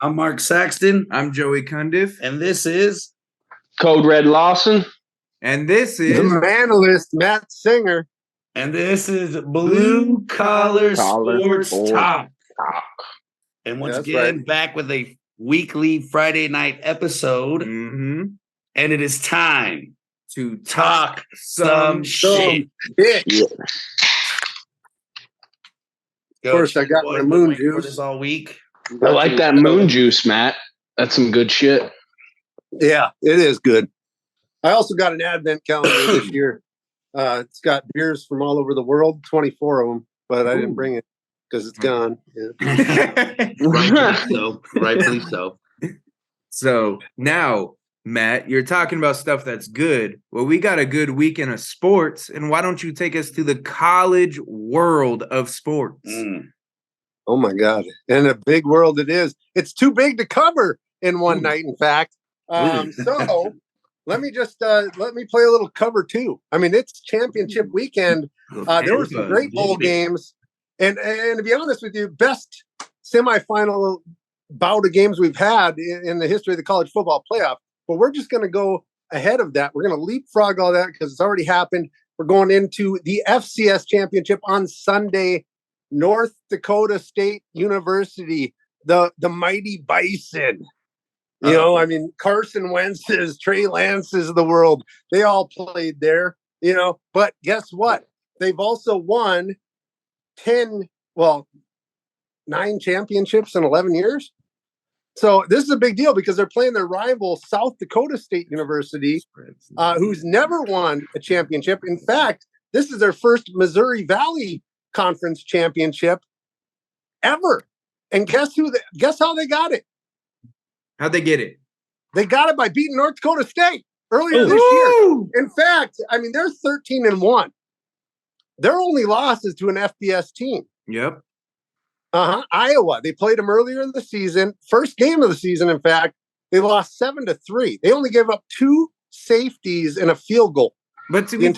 I'm Mark Saxton, I'm Joey Cundiff. and this is Code Red Lawson. And this The is Manalist, Matt Singer. Blue Collar Sports Sports Talk. And once That's again, right. back with a weekly Friday night episode. Mhm. And it is time to talk some shit. Yeah. Go, Course, I got boys, my been moon waiting for juice. this all week. I like that moon juice, Matt. That's some good shit. Yeah, it is good. I also got an advent calendar this year. It's got beers from all over the world, 24 of them, but I didn't bring it because it's gone. Yeah. Rightfully so. So now, Matt, you're talking about stuff that's good. Well, we got a good weekend of sports, and why don't you take us to the college world of sports? Oh my God. And a big world it is. It's too big to cover in one night, in fact. So let me just let me play a little cover two. I mean, it's championship weekend. There were some great bowl games. And to be honest with you, best semifinal bout of games we've had in the history of the college football playoff. But we're just going to go ahead of that. We're going to leapfrog all that because it's already happened. We're going into the FCS championship on Sunday. North Dakota State University, the mighty Bison. You know, I mean, Carson Wentz's, Trey Lance's of the world, they all played there, you know. But guess what? They've also won 9 championships in 11 years. So this is a big deal because they're playing their rival, South Dakota State University, who's never won a championship. In fact, this is their first Missouri Valley Conference championship ever. And guess how they got it? How'd they get it? They got it by beating North Dakota State earlier this year. In fact, I mean, they're 13-1. Their only loss is to an FBS team. Yep. Iowa. They played them earlier in the season. First game of the season, in fact, they lost 7-3. They only gave up 2 safeties and a field goal. But to be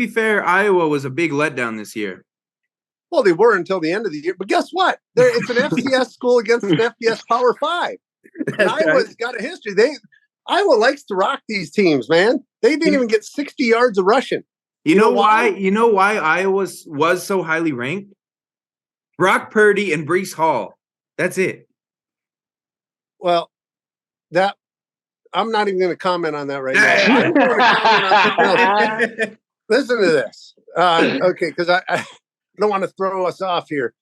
fair, Iowa was a big letdown this year. Well, they were until the end of the year. But guess what? It's an FCS school against an FBS Power 5. And Iowa's got a history. Iowa likes to rock these teams, man. They didn't even get 60 yards of rushing. You know why? You know why Iowa was so highly ranked? Brock Purdy and Breece Hall. That's it. Well, I'm not even going to comment on that right now. I'm going to comment on something else. Listen to this. Okay, because I don't want to throw us off here.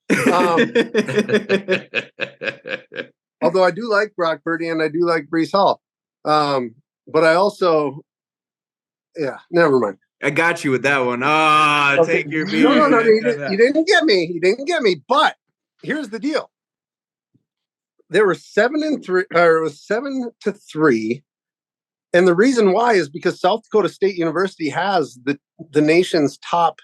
Although I do like Brock Purdy and I do like Breece Hall. But I also, never mind. I got you with that one. Okay. Take your beat. No, you didn't get me. You didn't get me. But here's the deal. There were 7-3, or it was 7-3. And the reason why is because South Dakota State University has the nation's top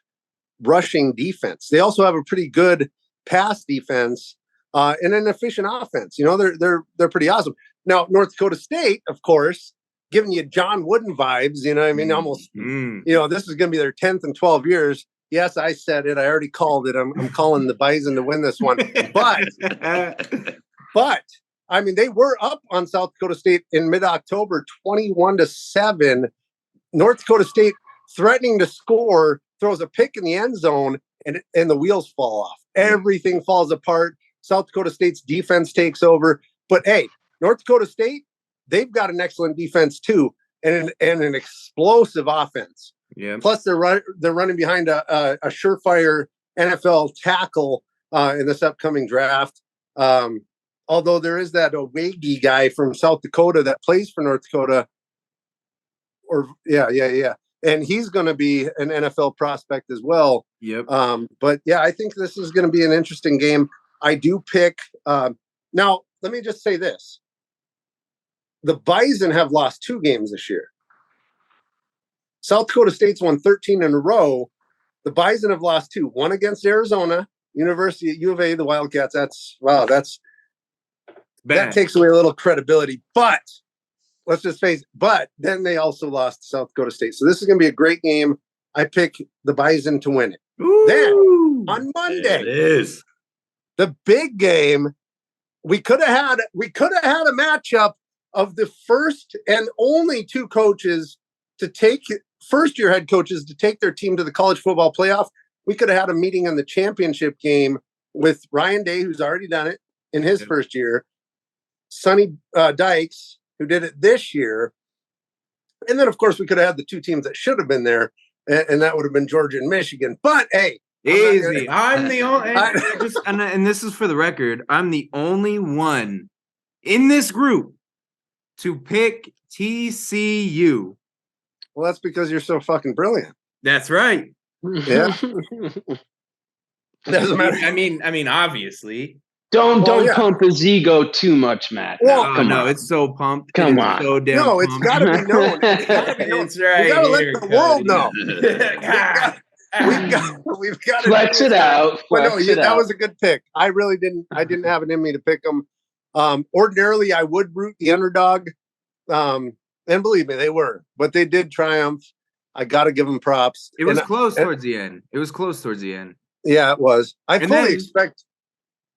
rushing defense. They also have a pretty good pass defense and an efficient offense. You know, they're pretty awesome. Now, North Dakota State, of course, giving you John Wooden vibes, you know what I mean? Almost, you know, this is going to be their 10th in 12 years. Yes, I said it. I already called it. I'm calling the Bison to win this one. But I mean, they were up on South Dakota State in mid-October, 21-7. North Dakota State threatening to score, throws a pick in the end zone, and the wheels fall off. Everything falls apart. South Dakota State's defense takes over. But hey, North Dakota State, they've got an excellent defense too, and an explosive offense. Yeah. Plus, they're running behind a surefire NFL tackle in this upcoming draft. Although there is that Owegi guy from South Dakota that plays for North Dakota. And he's going to be an NFL prospect as well. Yep. But yeah, I think this is going to be an interesting game. I do pick. Now, let me just say this. The Bison have lost 2 games this year. South Dakota State's won 13 in a row. The Bison have lost 2. One against Arizona, University at U of A, the Wildcats. That takes away a little credibility. But let's just face it. But then they also lost to South Dakota State. So this is going to be a great game. I pick the Bison to win it. Ooh, then on Monday, it is the big game we could have had a matchup of the first and only two coaches to take first-year head coaches to take their team to the college football playoff. We could have had a meeting in the championship game with Ryan Day, who's already done it in his first year, Sonny Dykes, who did it this year, and then of course we could have had the two teams that should have been there, and that would have been Georgia and Michigan. But hey, easy. I'm the only, and this is for the record. I'm the only one in this group to pick TCU. Well, that's because you're so fucking brilliant. That's right. Yeah. Doesn't matter. I mean, obviously. Don't pump his ego too much, Matt. Well, No, it's so pumped. Come on. So damn No, it's pumped. got to be known. It's gotta be known. It's right. We got to let here, the world Cody. know. We've got to Flex it out. But no, Flex it that out. was a good pick. I didn't have it in me to pick them. Ordinarily, I would root the underdog. And believe me, they were. But they did triumph. I got to give them props. It was And close towards the end. yeah, it was. I And fully then- expect.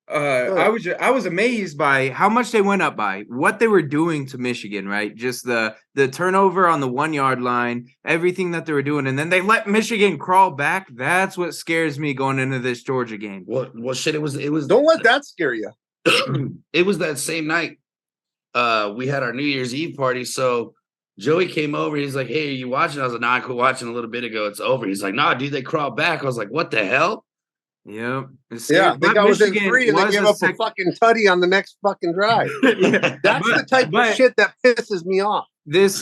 I was amazed by how much they went up by, what they were doing to Michigan, right? Just the turnover on the 1 yard line, everything that they were doing, and then they let Michigan crawl back. That's what scares me going into this Georgia game. Well, shit. It was. Don't let that scare you. It was that same night. We had our New Year's Eve party. So Joey came over. He's like, "Hey, are you watching?" I was like, "Nah, I quit watching a little bit ago. It's over." He's like, "Nah, dude, they crawled back." I was like, "What the hell?" Yep. Yeah, they got within 3 and they gave up a fucking tutty on the next fucking drive. That's the type of shit that pisses me off. This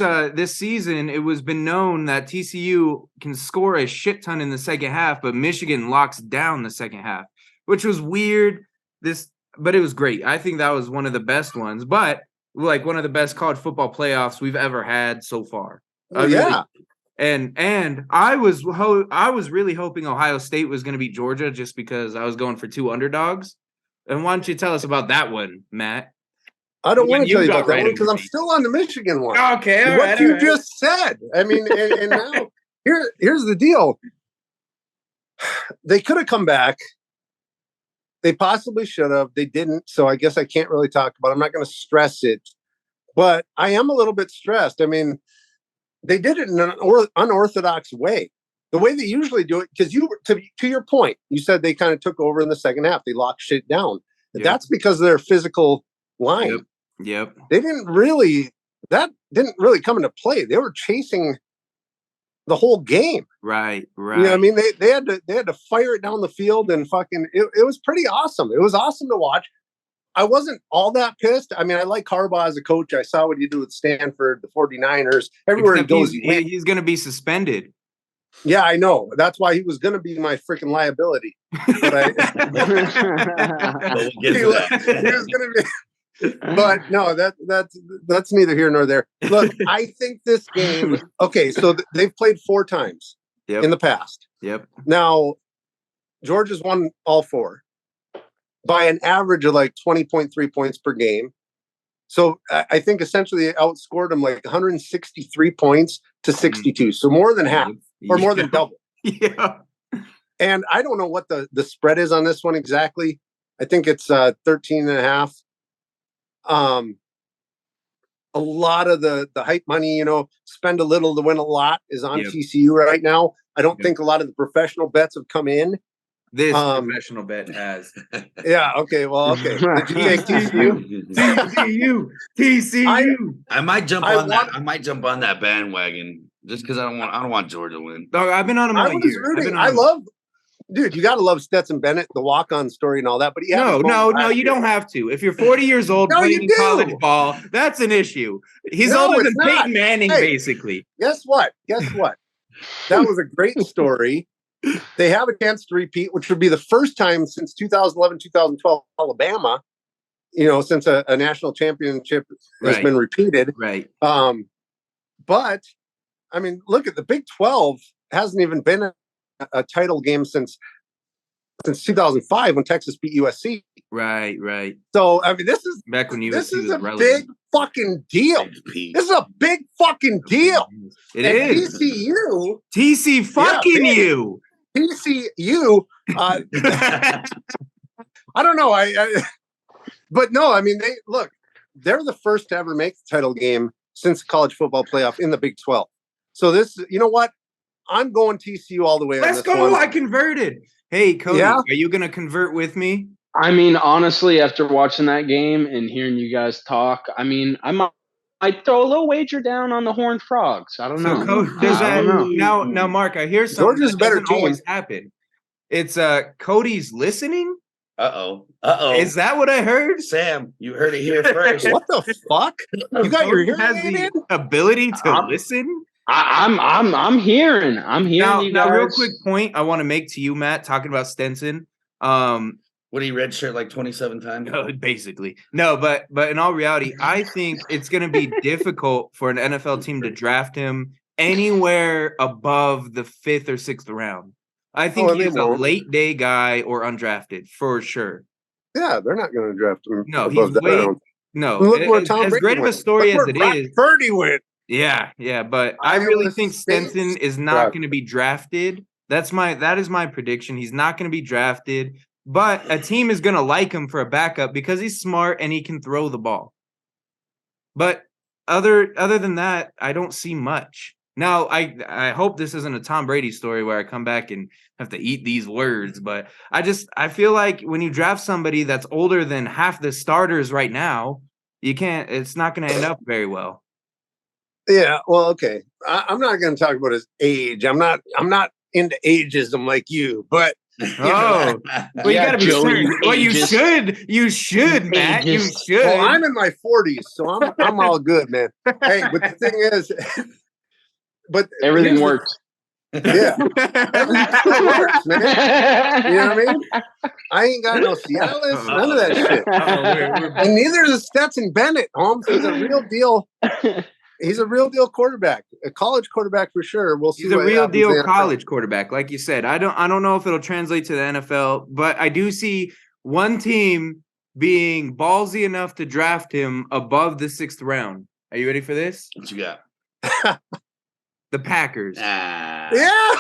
season, it was been known that TCU can score a shit ton in the second half, but Michigan locks down the second half, which was weird. But it was great. I think that was one of the best ones, but like one of the best college football playoffs we've ever had so far. Yeah. And I was really hoping Ohio State was going to beat Georgia just because I was going for two underdogs. And why don't you tell us about that one, Matt? I don't want to tell you about that right one because over I'm me. still on the Michigan one. Okay, What you just said. I mean, and now here's the deal. They could have come back. They possibly should have. They didn't. So I guess I can't really talk about it. I'm not going to stress it. But I am a little bit stressed. I mean, they did it in an unorthodox way. The way they usually do it, because to your point, you said they kind of took over in the second half. They locked shit down. Yep. That's because of their physical line. Yep. That didn't really come into play. They were chasing the whole game. Right. You know what I mean? They had to fire it down the field and fucking it was pretty awesome. It was awesome to watch. I wasn't all that pissed. I mean, I like Harbaugh as a coach. I saw what he did with Stanford, the 49ers, everywhere Except he goes. he's going to be suspended. Yeah, I know. That's why he was going to be my freaking liability. But We'll get he to was that. going to be. But no, that's neither here nor there. Look, I think this game. Okay, so they've played 4 times in the past. Yep. Now, Georgia's won all 4 by an average of like 20.3 points per game. So I think essentially they outscored them like 163 points to 62. So more than half or more than double. Yeah. And I don't know what the spread is on this one exactly. I think it's 13 and a half. A lot of the hype money, spend a little to win a lot is on TCU right now. I don't think a lot of the professional bets have come in. This professional bet has. Yeah. Okay. Well. Okay. Did you take TCU? TCU. I might jump on that. I might jump on that bandwagon just because I don't want Georgia to win. Dog, I've been on him all year. Dude, you got to love Stetson Bennett, the walk-on story and all that. But no, you don't have to. If you're 40 years old playing college ball, that's an issue. He's older than Peyton Manning, basically. Guess what? That was a great story. They have a chance to repeat, which would be the first time since 2011, 2012, Alabama, since a national championship has been repeated. Right. But, I mean, look at the Big 12 hasn't even been a title game since 2005 when Texas beat USC. Right. So, I mean, this is back when USC this is was a relevant. big fucking deal. This is a big fucking deal. It is. TCU. TC fucking you. TCU. I don't know. But no, I mean, they're the first to ever make the title game since the college football playoff in the Big 12. So this, you know what? I'm going TCU all the way. Let's on go. this one. I converted. Hey, Cody, Yeah? are you going to convert with me? I mean, honestly, after watching that game and hearing you guys talk, I mean, I'd throw a little wager down on the Horned Frogs. I don't know. So, Cody, does I that don't know. now, Mark? I hear something Georgia's that a better doesn't team. always happen. It's Cody's listening. Uh-oh. Is that what I heard? Sam, you heard it here first. What the fuck? You got your Cody has hearing aid the in? ability to I'm- listen. I'm hearing Now, you guys. real quick point I want to make to you, Matt, talking about Stenson. What, he redshirt like 27 times? Basically. No, but in all reality, I think it's going to be difficult for an NFL team to draft him anywhere above the 5th or 6th round. I think they he's a won't. late day guy or undrafted for sure. Yeah, they're not going to draft him. No, above he's that way round. no. Look where As Tom Brady great of a went. story Look as it where is, Brock Purdy went. yeah, but I Iowa really think State Stenson is not draft. going to be drafted. That is my prediction. He's not going to be drafted, but a team is going to like him for a backup because he's smart and he can throw the ball. But other than that, I don't see much. Now, I hope this isn't a Tom Brady story where I come back and have to eat these words, but I feel like when you draft somebody that's older than half the starters right now, it's not going to end up very well. Yeah, well, okay. I'm not going to talk about his age. I'm not into ageism like you, but Oh, well, you Yeah, got to be Joey, certain. Well, you ageist. should, Matt. You Ageist. should. well, I'm in my 40s, so I'm all good, man. Hey, but the thing is, but Everything here's the- works. Yeah, everything still works, man. You know what I mean? I ain't got no Cialis, none of that shit. we're And neither is Stetson Bennett. Holmes, he's a real deal. He's a real deal quarterback, a college quarterback for sure. We'll see. He's a what real happens in deal the NFL. college quarterback, like you said. I don't know if it'll translate to the NFL, but I do see one team being ballsy enough to draft him above the 6th round. Are you ready for this? What you got? The Packers. Ah. Yeah,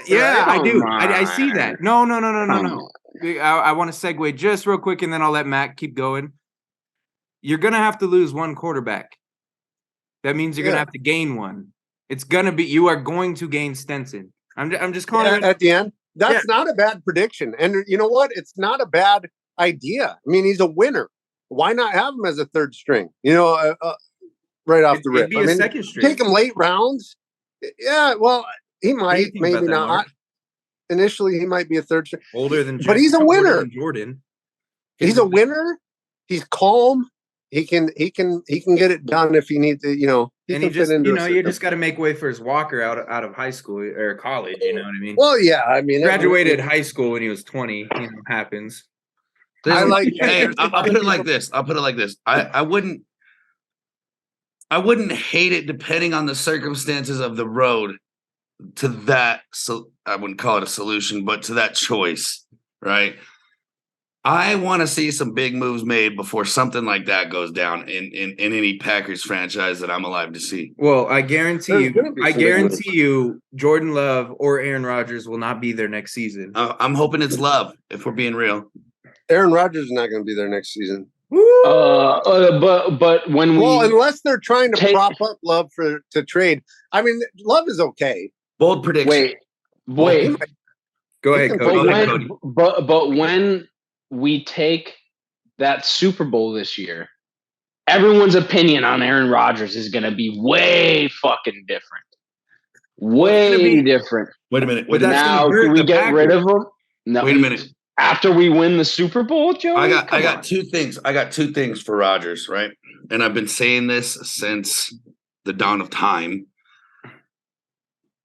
Yeah, I do. Come I see on. that. No. Come I want to segue just real quick, and then I'll let Matt keep going. You're gonna have to lose one quarterback. That means you're gonna Yeah. have to gain one. You are going to gain Stenson. I'm just calling it. at the end. That's not a bad prediction. And you know what? It's not a bad idea. I mean, he's a winner. Why not have him as a third string? Right off the It'd rip. be I a mean, second string. take him late rounds. Yeah, well, he What do you might, think about maybe that, not. Mark? Initially, he might be a third string. Older than, But he's a older winner. than Jordan. He's a winner. He's calm. He can get it done if he needs to. And can he fit just, into a you system. just got to make way for his Walker out of high school or college. You know what I mean? Well, yeah. I mean, Graduated high school when he was 20. Happens. I like. Hey, I'll put it like this. I wouldn't hate it depending on the circumstances of the road to that. So I wouldn't call it a solution, but to that choice, right? I want to see some big moves made before something like that goes down in any Packers franchise that I'm alive to see. Well, I guarantee There's gonna be some big moves. you, Jordan Love or Aaron Rodgers will not be there next season. I'm hoping it's Love, if we're being real. Aaron Rodgers is not going to be there next season. But when Well, we unless they're trying to take- prop up Love to trade. I mean, Love is okay. Bold prediction. wait, Go ahead, can Cody. Go but ahead, when, Cody. but when we take that Super Bowl this year, everyone's opinion on Aaron Rodgers is going to be way fucking different. Way different. Wait a minute. But that's gonna Now, hurt can we the get rid Packers. of him? No. Wait a minute. After we win the Super Bowl, Joey? I Come got on. two things. I got two things for Rodgers, right? And I've been saying this since the dawn of time.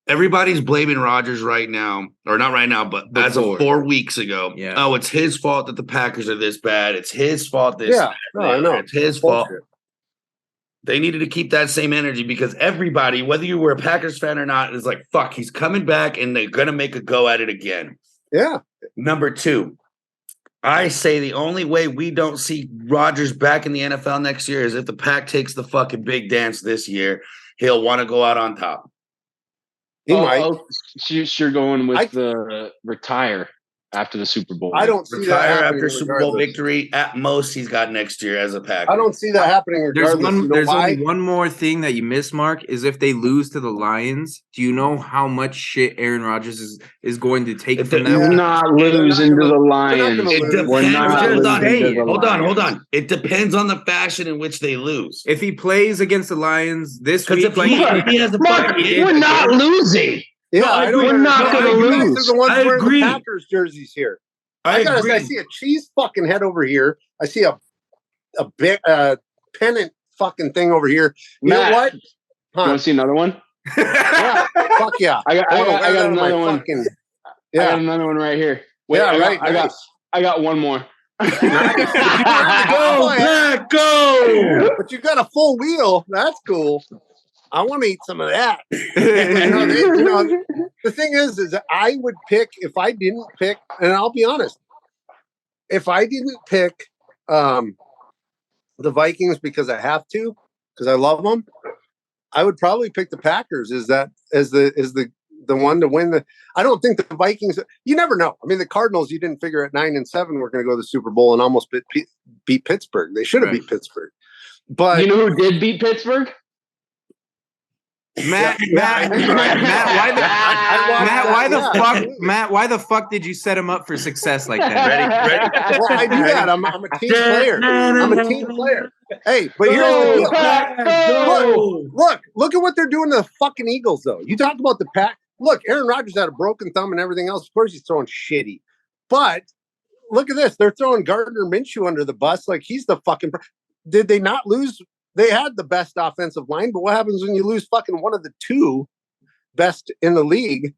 Everybody's blaming Rodgers right now, or not right now, but as of Before. 4 weeks ago. Yeah. Oh, it's his fault that the Packers are this bad. It's his fault. Yeah, no, I know. It's his fault. Bullshit. They needed to keep that same energy because everybody, whether you were a Packers fan or not, is like, fuck, he's coming back and they're going to make a go at it again. Yeah. Number two, I say the only way we don't see Rodgers back in the NFL next year is if the Pack takes the fucking big dance this year. He'll want to go out on top. He might. Oh, you're going with I- the retire. after the Super Bowl. I don't see that Retire happening after Super Bowl regardless. victory. At most, he's got next year as a Packer. I don't see that happening There's regardless. one. You know There's why? only one more thing that you miss, Mark. Is if they lose to the Lions. Do you know how much shit Aaron Rodgers is going to take If from they- that? We're one? not losing to the gonna Lions. It lose. We're depends. not Hold losing on, to the Hold on, hold Lions. on. It depends on the fashion in which they lose. If he plays against the Lions this Because week, if like he has a Mark, fucking we're not losing. Yeah, No, I I don't agree. We're not understand. gonna You guys lose. are the ones I wearing agree. the Packers jerseys here. I I agree. see a cheese fucking head over here. I see a big pennant fucking thing over here. You Matt, know what? You Huh? want to see another one? Yeah, fuck yeah. I got wanna wear I that got on my another one. fucking- I got yeah, another one right here. Wait, yeah, right. I got one more. Nice. Go, Pack, go! But you got a full wheel. That's cool. I want to eat some of that. The thing is that I would pick if I didn't pick, and I'll be honest, if I didn't pick the Vikings because I have to, because I love them, I would probably pick the Packers as the one to win the. I don't think the Vikings. You never know. I mean, the Cardinals. You didn't figure at 9-7 were going to go to the Super Bowl and almost beat Pittsburgh. They should have beat Pittsburgh. But You know who did beat Pittsburgh? Matt, Yeah, Matt, why the fuck did you set him up for success like that? Ready? well, I do that. I'm a team player. I'm a team player. Hey, but here's the deal. Look at what they're doing to the fucking Eagles, though. You talk about the Pack. Look, Aaron Rodgers had a broken thumb and everything else. Of course, he's throwing shitty. But look at this. They're throwing Gardner Minshew under the bus like he's the fucking. Did they not lose? They had the best offensive line, but what happens when you lose fucking one of the two best in the league?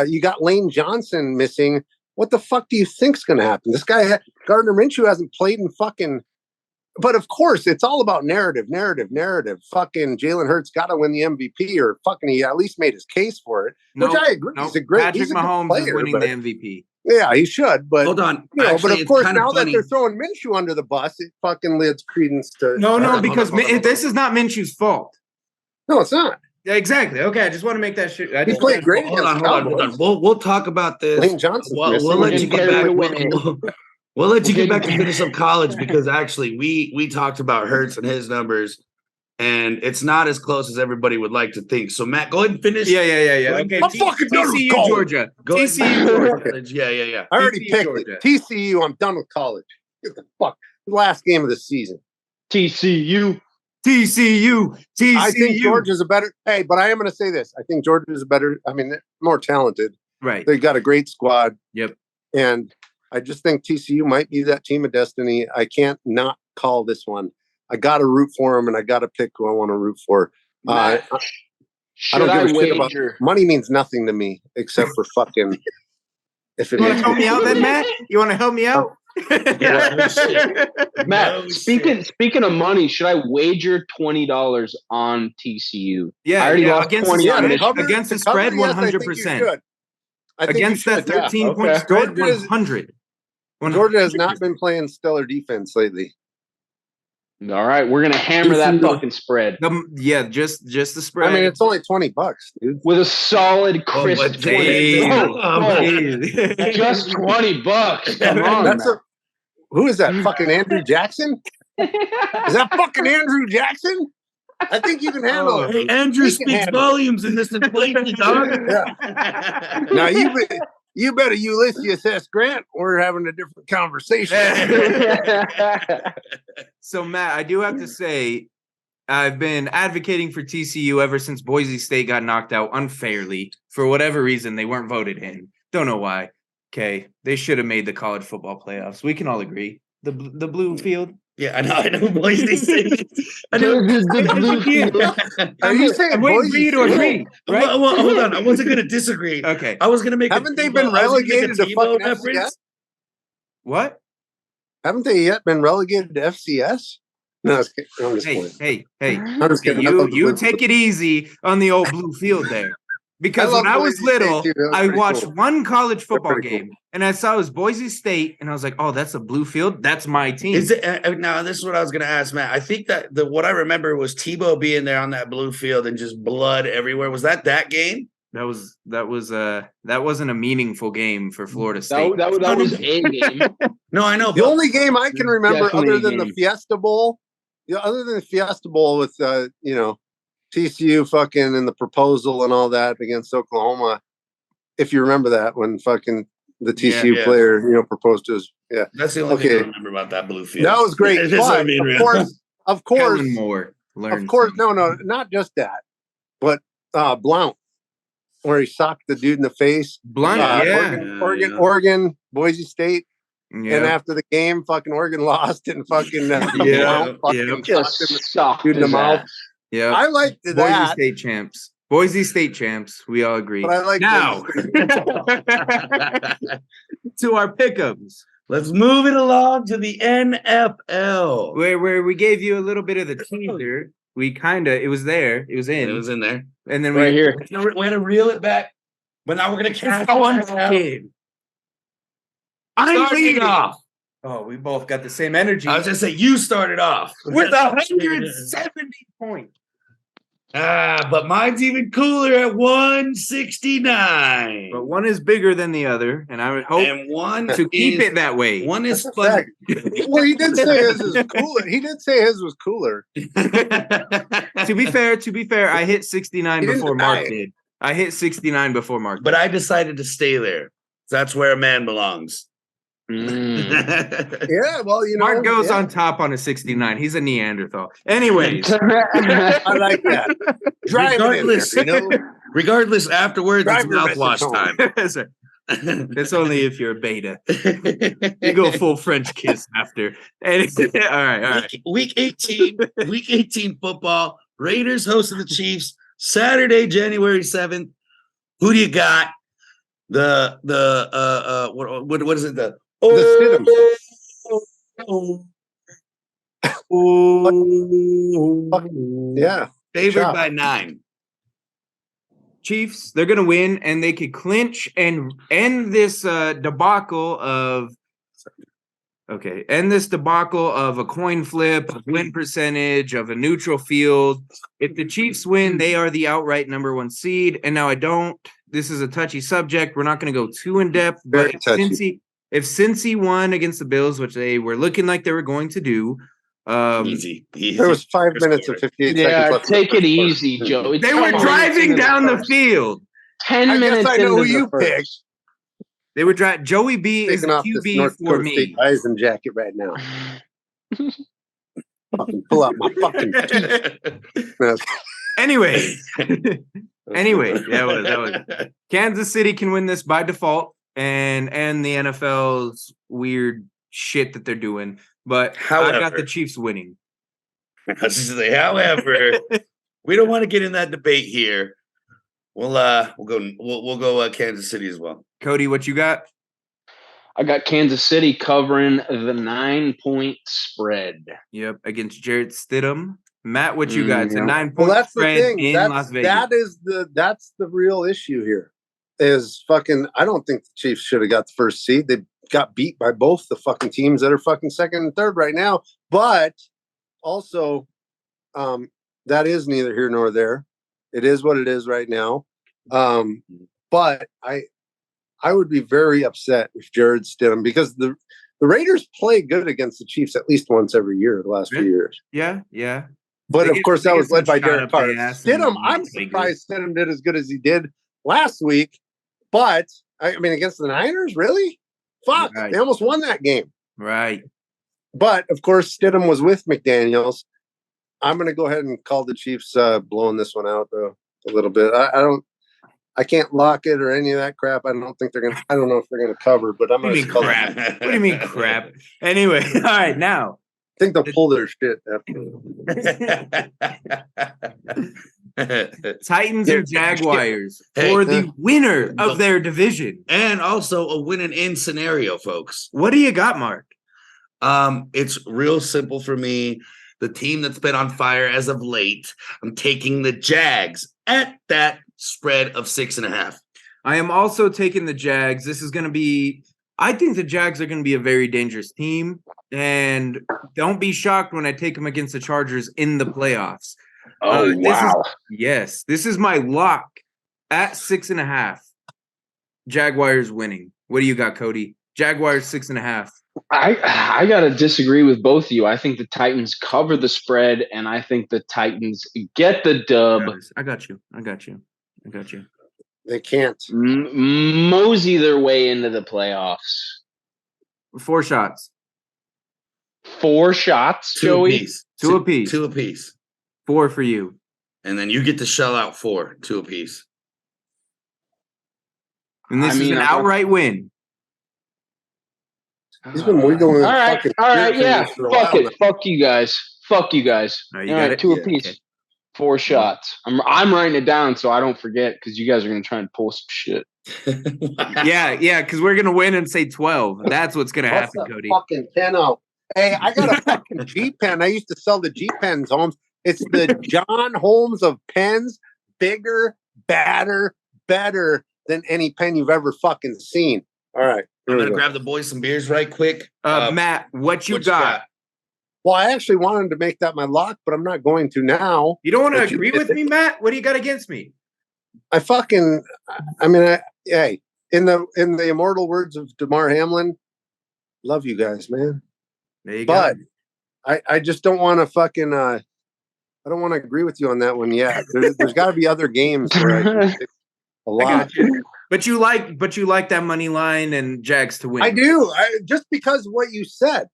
You got Lane Johnson missing. What the fuck do you think's going to happen? This guy, Gardner Minshew, hasn't played in fucking. But of course, it's all about narrative. Fucking Jalen Hurts got to win the MVP, or fucking he at least made his case for it. Which I agree. He's a great. Patrick He's a good Mahomes player, is winning but- the MVP. Yeah, he should. But Hold on. you know, Actually, but of it's course, kind of now that funny. they're throwing Minshew under the bus, it fucking leads credence to. No, Hold on, because hold on. this is not Minshew's fault. No, it's not. Yeah, exactly. Okay, I just want to make that shit. He played great. Hold on. We'll talk about this. Lane Johnson's We'll missing. let you get back. We'll let you get back to We'll finish up college because actually we talked about Hurts and his numbers, and it's not as close as everybody would like to think. So Matt, go ahead and finish. Yeah. Okay, I'm fucking done with TCU college. Georgia. Go ahead. TCU Georgia. Yeah. I already TCU, picked Georgia. it. TCU. I'm done with college. Get the fuck. Last game of the season. TCU. TCU. I think Georgia's a better. Hey, but I am going to say this. I think Georgia's a better. I mean, they're more talented. Right. They got a great squad. Yep. And I just think TCU might be that team of destiny. I can't not call this one. I got to root for them, and I got to pick who I want to root for. I Should don't I give a shit about wager? money. Means nothing to me except for fucking. If it You want to hits help me out, then, Matt? You want to help me out? Matt, No speaking of money, should I wager $20 on TCU? Yeah, I already yeah, lost against the 20 spread. on Michigan. Against the to cover, spread, yes, I think you 100%. should. I think Against you that should, yeah. 13-point Okay. spread, Georgia is- 100. Georgia has not been playing stellar defense lately. All right, we're gonna hammer that TCU. fucking spread Yeah, just the spread. I mean, it's only $20, dude. with a solid, Oh, crisp but 20. Dave- Oh, just $20. Come on, That's Matt. who is that? Fucking Andrew Jackson? Is that fucking Andrew Jackson? I think you can handle it. Hey, Andrew He can speaks handle it. volumes in this inflation, dog. Now you better Ulysses S. Grant. We're having a different conversation. So, Matt, I do have to say, I've been advocating for TCU ever since Boise State got knocked out unfairly. For whatever reason, they weren't voted in. Don't know why. Okay, they should have made the college football playoffs. We can all agree. The blue field. Yeah, I know. Boise State. I know. Are you saying I'm waiting for Boise you to State? agree, right? Well, hold on. I wasn't going to disagree. Okay. I was going to make. Haven't they been relegated to fucking FCS? What? Haven't they yet been relegated to FCS? No, I'm just kidding. Hey. I'm just kidding. I love the You Blue take it easy on the old blue field there. Because love when I was Boise State, little, too. That was I pretty watched cool. one college football pretty cool. game and I saw it was Boise State and I was like, oh, that's a blue field. That's my team. Is it now? This is what I was going to ask Matt. I think that what I remember was Tebow being there on that blue field and just blood everywhere. Was that game? that wasn't a meaningful game for Florida State. That was a game. No, I know. The only game I can remember Definitely other a than the game. Fiesta Bowl, other than the Fiesta Bowl with TCU fucking and the proposal and all that against Oklahoma. If you remember that when fucking the TCU Yeah. player, proposed to his That's the only thing Okay. I remember about that blue field. that was great. It's just But, being real. of course, Kellen Moore learned. of course, something. no, not just that, but Blount, where he socked the dude in the face. Blunt, yeah. Oregon, Boise State. Yeah. And after the game, fucking Oregon lost and fucking Yeah, Blount fucking yeah. Just socked him. socked Dude in the his mouth. ass. Yeah. I liked Boise that, State champs. Boise State champs. We all agree. but I like Now, To our pickums, let's move it along to the NFL. where we gave you a little bit of the teaser. It was there. It was in. It was in there. And then Right we here. We're going to reel it back, but now we're going to cast One it out. kid. I'm Starting leading off. Oh, we both got the same energy. I was just saying, you started off with 170 points. But mine's even cooler at 169. But one is bigger than the other, and I would hope and one to keep is- it that way. One is That's a fun. fact. Well, he did say his was cooler. He did say his was cooler. To be fair, I hit 69 He didn't before deny Mark it. did. I hit 69 before Mark. But I decided to stay there. That's where a man belongs. Mm. Yeah, well, Mark goes yeah. on top on a 69. He's a Neanderthal. Anyways, I like that. Drive it in there, Regardless, afterwards, Drive it's your message mouthwash home. time. it's only if you're a beta. You go full French kiss after. And all right. Week 18, week 18 football. Raiders hosting the Chiefs Saturday, January 7th. Who do you got? What is it? The Yeah. Favored Shot. by 9. Chiefs, they're gonna win, and they could clinch and end this debacle of a coin flip, of win percentage, of a neutral field. If the Chiefs win, they are the outright number 1 seed. And now this is a touchy subject. We're not going to go too in depth, but Very touchy. if Cincy won against the Bills, which they were looking like they were going to do, Easy. There was 5 minutes and 58 seconds Yeah, left. take it easy, Joe. they were driving down the field. 10 I minutes guess I know into who the you first. picked. They were driving. Joey B is Taking a off this QB North for Dakota me. State Bison jacket right now. Fucking pull out my fucking teeth. Anyway, that was Kansas City can win this by default and the NFL's weird shit that they're doing. But I got However. the Chiefs winning. However, we don't want to get in that debate here. We'll go Kansas City as well. Cody, what you got? I got Kansas City covering the 9-point spread. Yep, against Jarrett Stidham. Matt, what you got? It's a Yeah. 9-point Well, that's the spread thing. in Las Vegas. That's the real issue here. Is fucking. I don't think the Chiefs should have got the first seed. They got beat by both the fucking teams that are fucking second and third right now. But also, that is neither here nor there. It is what it is right now. But I would be very upset if Jared Stidham, because the Raiders play good against the Chiefs at least once every year the last few years. Yeah. But They of get- course, they that get was led some by shot Derek up Carr. the ass and Stidham, I'm play good. surprised Stidham did as good as he did last week. But I mean, against the Niners, really? Fuck, Right. they almost won that game. Right. But of course, Stidham was with McDaniels. I'm going to go ahead and call the Chiefs blowing this one out though a little bit. I can't lock it or any of that crap. I don't think they're gonna. I don't know if they're gonna cover, but I'm What do gonna you mean call crap? it. What do you mean crap? Anyway, all right, now I think they'll pull their shit after. Titans and Jaguars Hey, for the winner of their division. And also a win and in scenario, folks. What do you got, Mark? It's real simple for me. The team that's been on fire as of late, I'm taking the Jags at that spread of 6.5. I am also taking the Jags. This is going to be, I think the Jags are going to be a very dangerous team. And don't be shocked when I take them against the Chargers in the playoffs. Oh, This is my lock at 6.5. Jaguars winning. What do you got, Cody? Jaguars 6.5. I gotta disagree with both of you. I think the Titans cover the spread, and I think the Titans get the dub. I got you. They can't. Mosey their way into the playoffs. 4 shots. 4 shots, Two Joey. apiece. Two apiece. 2 apiece. 4 for you. And then you get to shell out 4, 2 apiece. And this is an outright win. He's been wiggling. All right, yeah. Fuck it. Fuck you guys. All right, 2 apiece. Okay. 4 shots. I'm writing it down so I don't forget because you guys are gonna try and pull some shit. Yeah, because we're gonna win and say 12. That's what's gonna happen, Cody. Fucking pen out. Hey, I got a fucking G pen. I used to sell the G pens, Holmes. It's the John Holmes of pens. Bigger, badder, better than any pen you've ever fucking seen. All right. I'm gonna grab the boys some beers right quick. Matt, what you got? Well, I actually wanted to make that my lock, but I'm not going to now. You don't want to agree with me, Matt? What do you got against me? Hey, in the immortal words of DeMar Hamlin, love you guys, man. There you But go. I just don't want to fucking I don't want to agree with you on that one yet. There's got to be other games where I can pick a lot. I got you. But you like that money line and Jags to win. I do. Just because of what you said.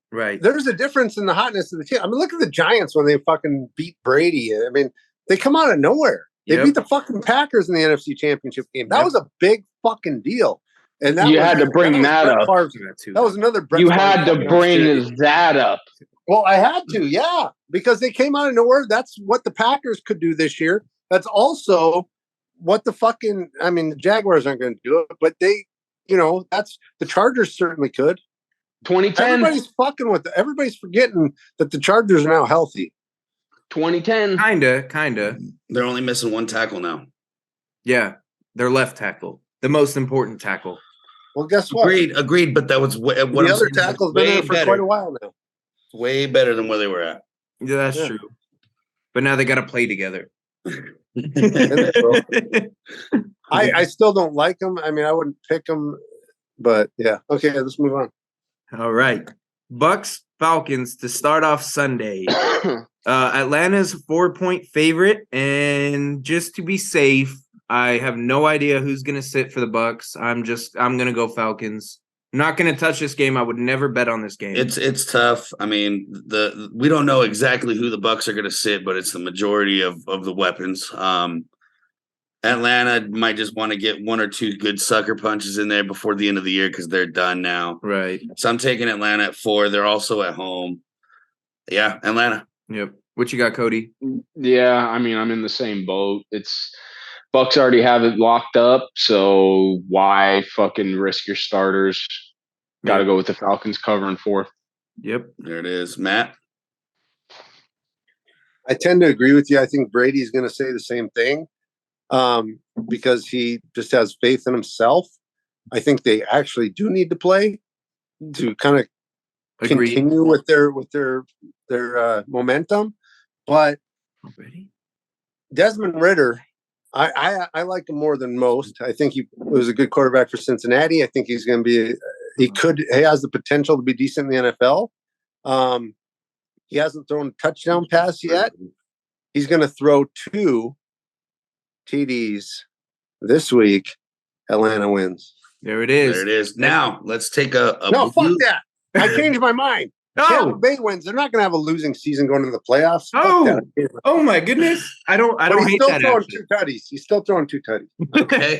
Right. There's a difference in the hotness of the team. I mean, look at the Giants when they fucking beat Brady. I mean, they come out of nowhere. They beat the fucking Packers in the NFC Championship game. That was a big fucking deal. And that had to bring that up. That was another Brett You Favre had to bring that up. Well, I had to, yeah, because they came out of nowhere. That's what the Packers could do this year. That's also what the Jaguars aren't going to do it, but that's the Chargers certainly could. 2010. Everybody's forgetting that the Chargers are now healthy. 2010. Kinda. They're only missing 1 tackle now. Yeah, their left tackle, the most important tackle. Well, guess what? Agreed. But that was what the I'm other tackle's been there for quite a while now. Way better than where they were at. Yeah, that's true. But now they got to play together. I still don't like them. I mean, I wouldn't pick them, but yeah. Okay, let's move on. All right. Bucks Falcons to start off Sunday. Atlanta's 4-point favorite, and just to be safe, I have no idea who's going to sit for the Bucks. I'm going to go Falcons. I'm not going to touch this game. I would never bet on this game. It's tough. I mean, we don't know exactly who the Bucks are going to sit, but it's the majority of the weapons. Atlanta might just want to get 1 or 2 good sucker punches in there before the end of the year because they're done now. Right. So I'm taking Atlanta at 4. They're also at home. Yeah, Atlanta. Yep. What you got, Cody? Yeah, I mean, I'm in the same boat. It's Bucks already have it locked up, so why fucking risk your starters? Got to go with the Falcons covering 4. Yep. There it is. Matt? I tend to agree with you. I think Brady's going to say the same thing because he just has faith in himself. I think they actually do need to play to kind of continue with their momentum. But Desmond Ridder, I like him more than most. I think he was a good quarterback for Cincinnati. I think he's going to be. He has the potential to be decent in the NFL. He hasn't thrown a touchdown pass yet. He's going to throw 2 TDs this week. Atlanta wins. There it is. There it is. Now let's take a no, fuck that. I changed my mind. Tampa Bay wins. They're not going to have a losing season going into the playoffs. Oh my goodness! I don't hate that. He's still throwing 2 tutties.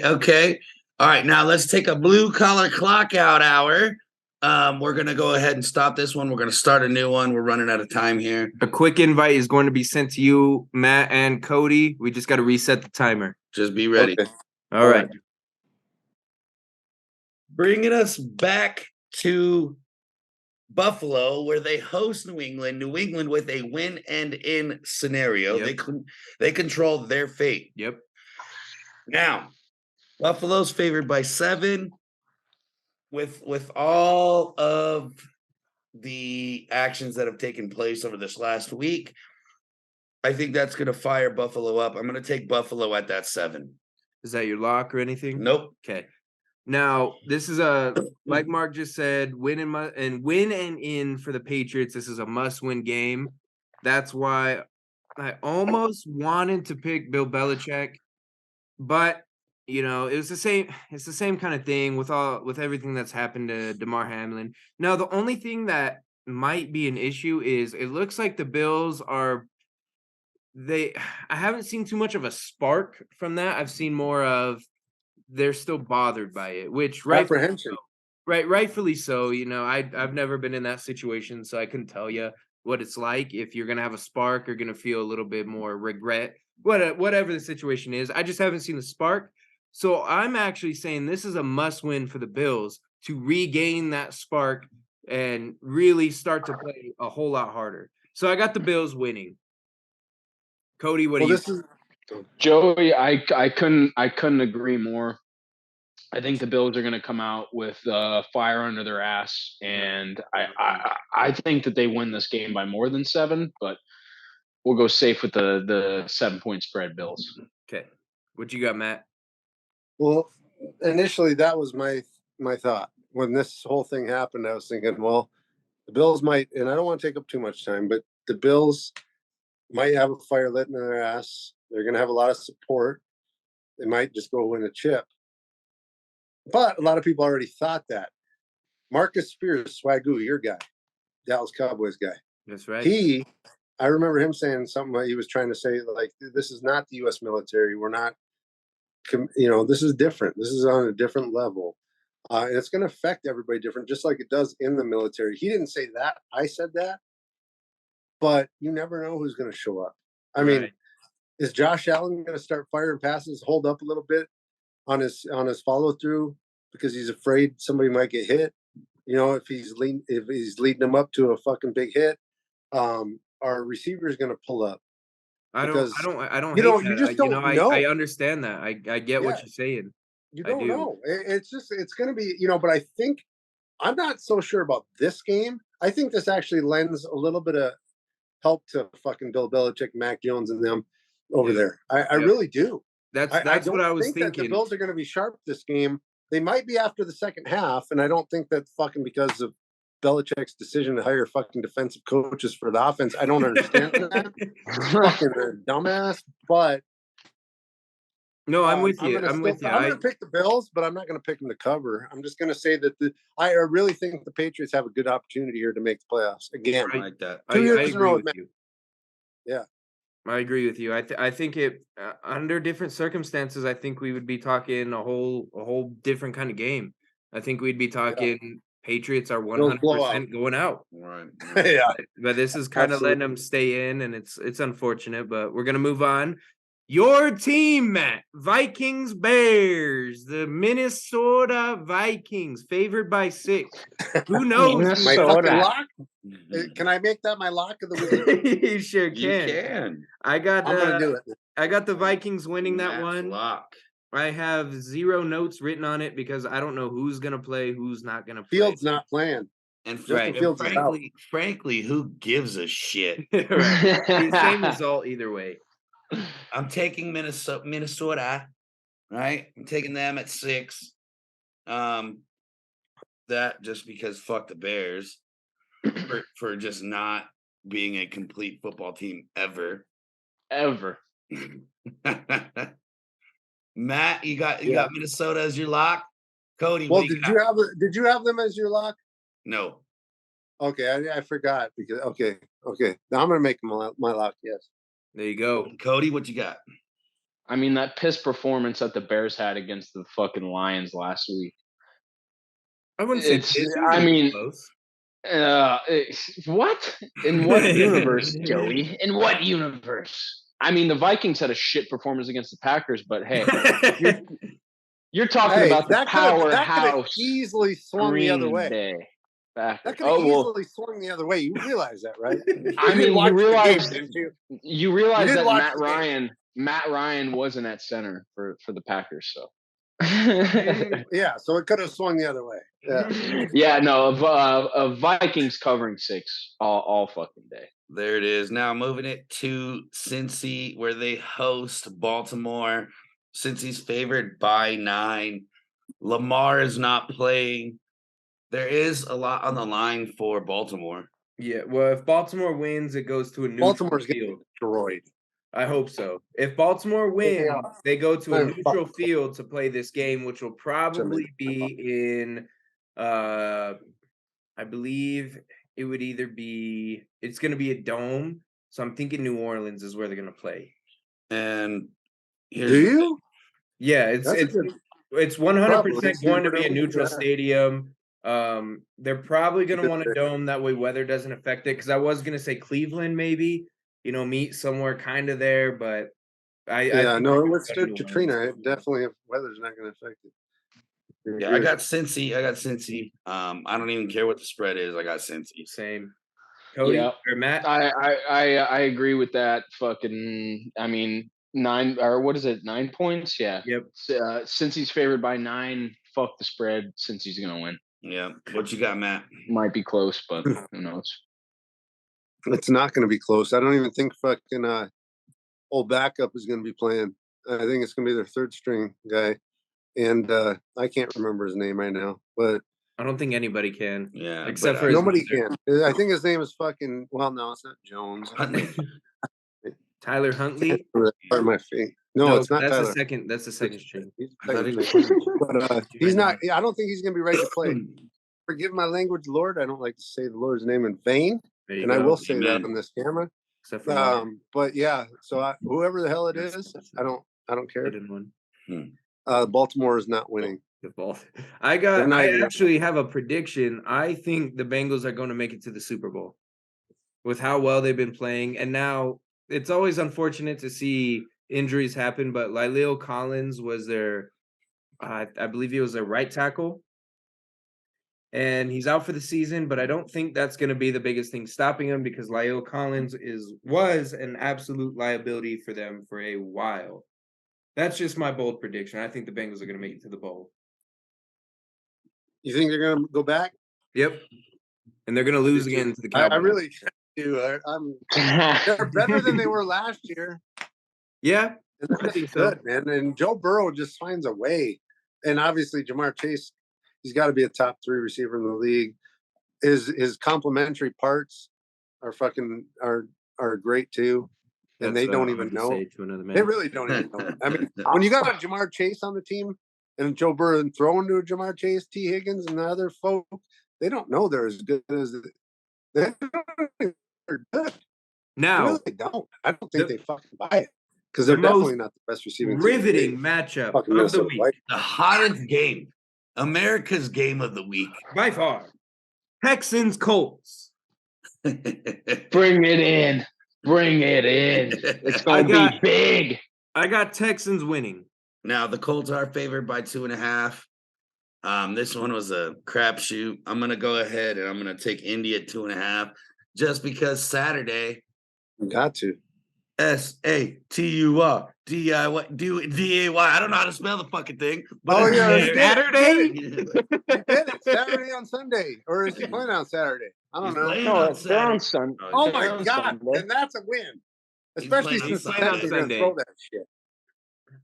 Okay. All right. Now let's take a blue collar clock out hour. We're gonna go ahead and stop this one. We're gonna start a new one. We're running out of time here. A quick invite is going to be sent to you, Matt and Cody. We just got to reset the timer. Just be ready. Okay. All right. Bringing us back to Buffalo, where they host New England. New England with a win and in scenario. Yep. They control their fate. Yep. Now, Buffalo's favored by 7. With all of the actions that have taken place over this last week, I think that's going to fire Buffalo up. I'm going to take Buffalo at that 7. Is that your lock or anything? Nope. Okay. Now, this is like Mark just said, win and in for the Patriots. This is a must-win game. That's why I almost wanted to pick Bill Belichick, but it's the same kind of thing with everything that's happened to DeMar Hamlin. Now, the only thing that might be an issue is it looks like the Bills I haven't seen too much of a spark from that. I've seen more of they're still bothered by it, which Apprehension. rightfully so. I've never been in that situation, so I couldn't tell you what it's like if you're gonna have a spark or gonna feel a little bit more regret. Whatever the situation is, I just haven't seen the spark. So I'm actually saying this is a must-win for the Bills to regain that spark and really start to play a whole lot harder. So I got the Bills winning. Cody, what do you? Joey, I couldn't agree more. I think the Bills are going to come out with fire under their ass, and I think that they win this game by more than 7, but we'll go safe with the 7-point spread, Bills. Okay, what you got, Matt? Well, initially that was my thought when this whole thing happened. I was thinking, well, the Bills might, and I don't want to take up too much time, but the Bills might have a fire lit in their ass. They're going to have a lot of support. They might just go win a chip. But a lot of people already thought that. Marcus Spears, Swagoo, your guy, Dallas Cowboys guy. That's right. I remember him saying something he was trying to say, like, this is not the U.S. military. We're not, this is different. This is on a different level. And it's going to affect everybody different, just like it does in the military. He didn't say that. I said that. But you never know who's going to show up. I mean, is Josh Allen going to start firing passes, hold up a little bit on his follow through because he's afraid somebody might get hit? If he's leading them up to a fucking big hit, our receiver is going to pull up. I don't hate you that. just don't know. I understand that. I get what you're saying. You don't know. It's going to be, but I think I'm not so sure about this game. I think this actually lends a little bit of help to fucking Bill Belichick, Mac Jones, and them over there. I really do. That's what I was think thinking. That the Bills are going to be sharp this game. They might be after the second half, and I don't think that fucking because of Belichick's decision to hire fucking defensive coaches for the offense. I don't understand that. Fucking dumbass, but no, I'm with you. I'm going to pick the Bills, but I'm not going to pick them to cover. I'm just going to say that I really think the Patriots have a good opportunity here to make the playoffs again. I like that. 2 years in a row with you. Yeah. I agree with you. I think it under different circumstances, I think we would be talking a whole different kind of game. I think we'd be talking Patriots are 100% going out. Right. Yeah. But this is kind of letting them stay in, and it's unfortunate, but we're gonna move on. Your team, Matt, Vikings Bears, the Minnesota Vikings, favored by 6. Who knows? My fucking lock? Can I make that my lock of the week? You sure can. You can. I'm gonna do it. I got the Vikings winning that one. Lock. I have 0 notes written on it because I don't know who's gonna play, who's not gonna play. Fields not playing. And frankly, who gives a shit? Same result either way. I'm taking Minnesota, right? I'm taking them at 6. That just because fuck the Bears for just not being a complete football team ever. Matt, you got Minnesota as your lock. Cody, well, did you have them as your lock? No. Okay, I forgot because okay. Now I'm gonna make them my lock. Yes. There you go. Cody, what you got? I mean, that piss performance that the Bears had against the fucking Lions last week. I wouldn't say close. What? In what universe, Joey? In what universe? I mean, the Vikings had a shit performance against the Packers, but hey, you're talking about the powerhouse. That could have easily swung the other way. That could have easily swung the other way. You realize that, right? I mean, you realize that Matt Ryan wasn't at center for the Packers, so. Yeah, so it could have swung the other way. Yeah, no, Vikings covering 6 all fucking day. There it is. Now moving it to Cincy, where they host Baltimore. since he's favored by 9. Lamar is not playing. There is a lot on the line for Baltimore. Yeah, well, if Baltimore wins, it goes to a neutral Baltimore's getting field. destroyed. I hope so. If Baltimore wins, they go to a They're neutral fucked. field to play this game, which will probably be in I believe it would either be it's gonna be a dome. So I'm thinking New Orleans is where they're gonna play. And Do here's the you? Yeah, That's a good. it's 100% Probably. going to be a neutral Yeah. stadium. They're probably going to Good want a pick. dome that way weather doesn't affect it. Because I was going to say Cleveland, maybe meet somewhere kind of there, but I Yeah, think no, they're it gonna was go to New Katrina. Orleans. It definitely, if weather's not going to affect it. Yeah, I got Cincy. I don't even care what the spread is. I got Cincy. Same. Cody Yeah. or Matt? I agree with that. Fucking, I mean, 9 or what is it? 9 points? Yeah. Yep. Since he's favored by 9, fuck the spread. Since he's gonna win, Yeah. What you got, Matt? might be close, but who knows? It's not going to be close. I don't even think fucking old backup is going to be playing. I think it's going to be their third string guy, and I can't remember his name right now. But I don't think anybody can. Yeah. Except but, for his nobody mother. can. I think his name is fucking. Well, no, it's not Jones. Tyler Huntley? Part of my feet. No, it's not that's Tyler. That's the second string. He's I thought he was but he's not. I don't think he's going to be ready to play. Forgive my language, Lord. I don't like to say the Lord's name in vain, There you and I go. will say Amen. that on this camera. Except for mine. But yeah, so whoever the hell it is, I don't care. Hidden one. Baltimore is not winning. The ball. They're not I even- actually have a prediction. I think the Bengals are going to make it to the Super Bowl with how well they've been playing. And now it's always unfortunate to see injuries happen, but La'el Collins was their, I believe he was their right tackle. And he's out for the season, but I don't think that's going to be the biggest thing stopping him because La'el Collins was an absolute liability for them for a while. That's just my bold prediction. I think the Bengals are going to make it to the bowl. You think they're going to go back? Yep. And they're going to lose again to the Cowboys. I really do. They're better than they were last year. Yeah. And I that's think so. good, man. And Joe Burrow just finds a way. And obviously, Jamar Chase, he's got to be a top 3 receiver in the league. His complementary parts are great too. And That's they don't what I even would know. say to another man. They really don't even know. I mean, when you got a Jamar Chase on the team and Joe Burrow throwing to a Jamar Chase, T. Higgins, and the other folk, they don't know they're as good as they're good. They Now, really don't. I don't think they fucking buy it because the they're definitely most not the best receiving team in the riveting league. matchup Fucking of the Minnesota week Vikings. The hottest game. America's game of the week. by far. Texans Colts. Bring it in. Bring it in. It's going to be big. I got Texans winning. Now the Colts are favored by 2.5. This one was a crapshoot. I'm gonna go ahead and I'm gonna take Indy at 2.5, just because Saturday. You got to. SATUR DIY. I don't know how to spell the fucking thing. Oh, yeah, it's Saturday? You did it Saturday on Sunday, or is he playing on Saturday? I don't He's know. playing No, on they're on Saturday. Sunday. Oh They're my on god, Sunday. then that's a win. He's Especially playing- since the he's playing on Texans are gonna Sunday. throw that shit.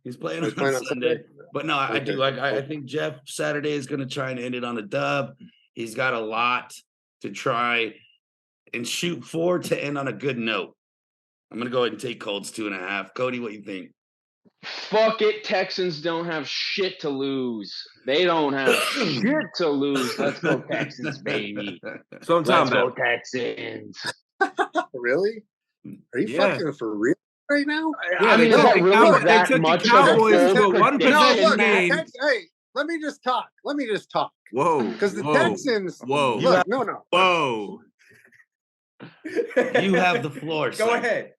He's playing He's on playing on Sunday. Sunday. But no, I do Okay. like. I think Jeff Saturday is going to try and end it on a dub. He's got a lot to try and shoot for to end on a good note. I'm going to go ahead and take Colts 2.5. Cody, what you think? Fuck it. Texans don't have shit to lose. They don't have shit to lose. Let's go Texans, baby. So I'm Let's talking go about. Texans. Really? Are you Yeah. fucking for real right now? I they mean, took is that the really Cowboys- they that took the much Cowboys of a to a bold one prediction? possession look, game. hey, let me just talk. Whoa. Because the whoa, Texans. Whoa. Look, no. Whoa. You have the floor. Go sir. ahead.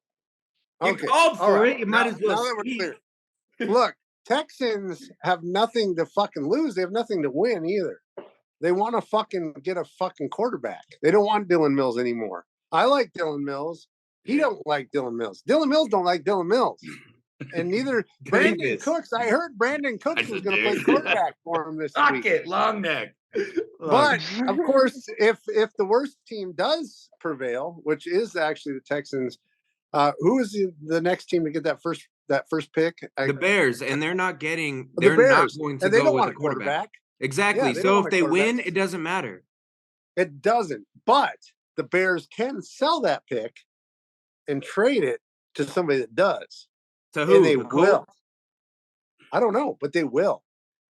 You Okay. called All for right. it. You might Now- as well now that we're speak. clear. Look, Texans have nothing to fucking lose. They have nothing to win either. They want to fucking get a fucking quarterback. They don't want Dylan Mills anymore. I like Dylan Mills. He don't like Dylan Mills. Dylan Mills don't like Dylan Mills. And neither Brandon Davis. Cooks. I heard Brandon Cooks I was said going to play Davis. quarterback for him this Suck week. it, long neck. But of course, if the worst team does prevail, which is actually the Texans, who is the next team to get that first that first pick? The Bears, and they're not The going to and they go don't with want a a quarterback. quarterback. Exactly. Yeah, they don't So want if a they win, quarterback. it doesn't matter. It doesn't. But the Bears can sell that pick and trade it to somebody that does. To who? And they The Colts? will. I don't know, but they will.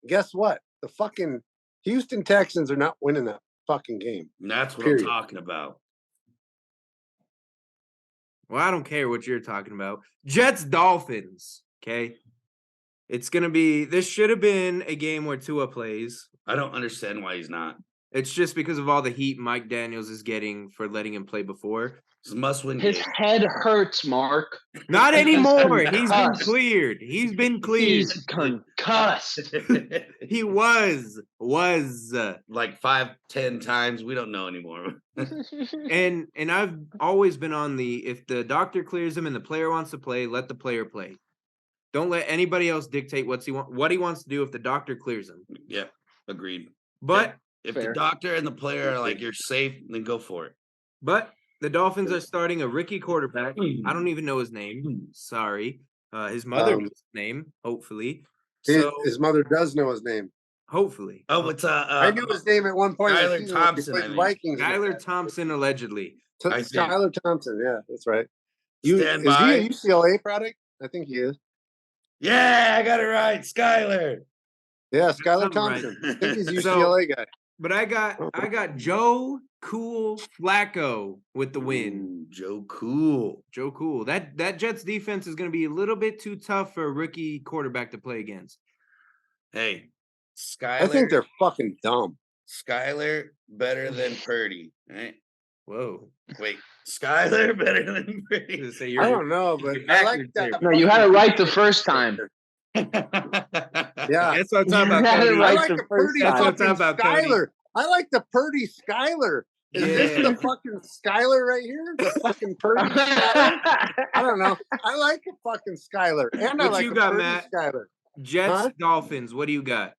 Guess what? The fucking Houston Texans are not winning that fucking game. That's what Period. I'm talking about. Well, I don't care what you're talking about. Jets Dolphins. Okay. It's gonna be. This should have been a game where Tua plays. I don't understand why he's not. It's just because of all the heat Mike Daniels is getting for letting him play before. It's a must-win His game. head hurts, Mark. Not anymore. He's been concussed. cleared. He's been cleared. He's concussed. He was. Like 5-10 times. We don't know anymore. And I've always been on the if the doctor clears him and the player wants to play, let the player play. Don't let anybody else dictate what he wants to do if the doctor clears him. Yeah, agreed. But If Fair. the doctor and the player are like, you're safe, then go for it. the Dolphins are starting a rookie quarterback. I don't even know his name. Sorry. His mother knows his name, hopefully. So His mother does know his name. hopefully. Oh, it's I knew his name at one point. in the Skylar season when he Thompson, played I the think. Vikings. Skylar Thompson allegedly. I think. Skylar Thompson. Yeah, that's right. Stand is by. he a UCLA product? I think he is. Yeah, I got it right. Skylar. Yeah, Skylar Something right. Thompson. I think he's a So- UCLA guy. But I got Joe Cool Flacco with the win. Ooh, Joe Cool. Joe Cool. That Jets defense is going to be a little bit too tough for a rookie quarterback to play against. Hey, Skylar. I think they're fucking dumb. Skylar better than Purdy. Right? Whoa. Wait, Skylar better than Purdy. Say I you're don't know, but you're I like backwards that. there. No, you had it right the first time. Yeah, That's what I'm talking You about. had it Cody. I right like the the first Purdy That's what I'm fucking talking about, Cody. Skylar. I like the Purdy Skylar. Is this Yeah. the fucking Skylar right here? The fucking Purdy Skylar? I don't know. I like a fucking Skylar, and I What like you a got, Purdy Matt? Skylar. Jets, Huh? Dolphins. What do you got?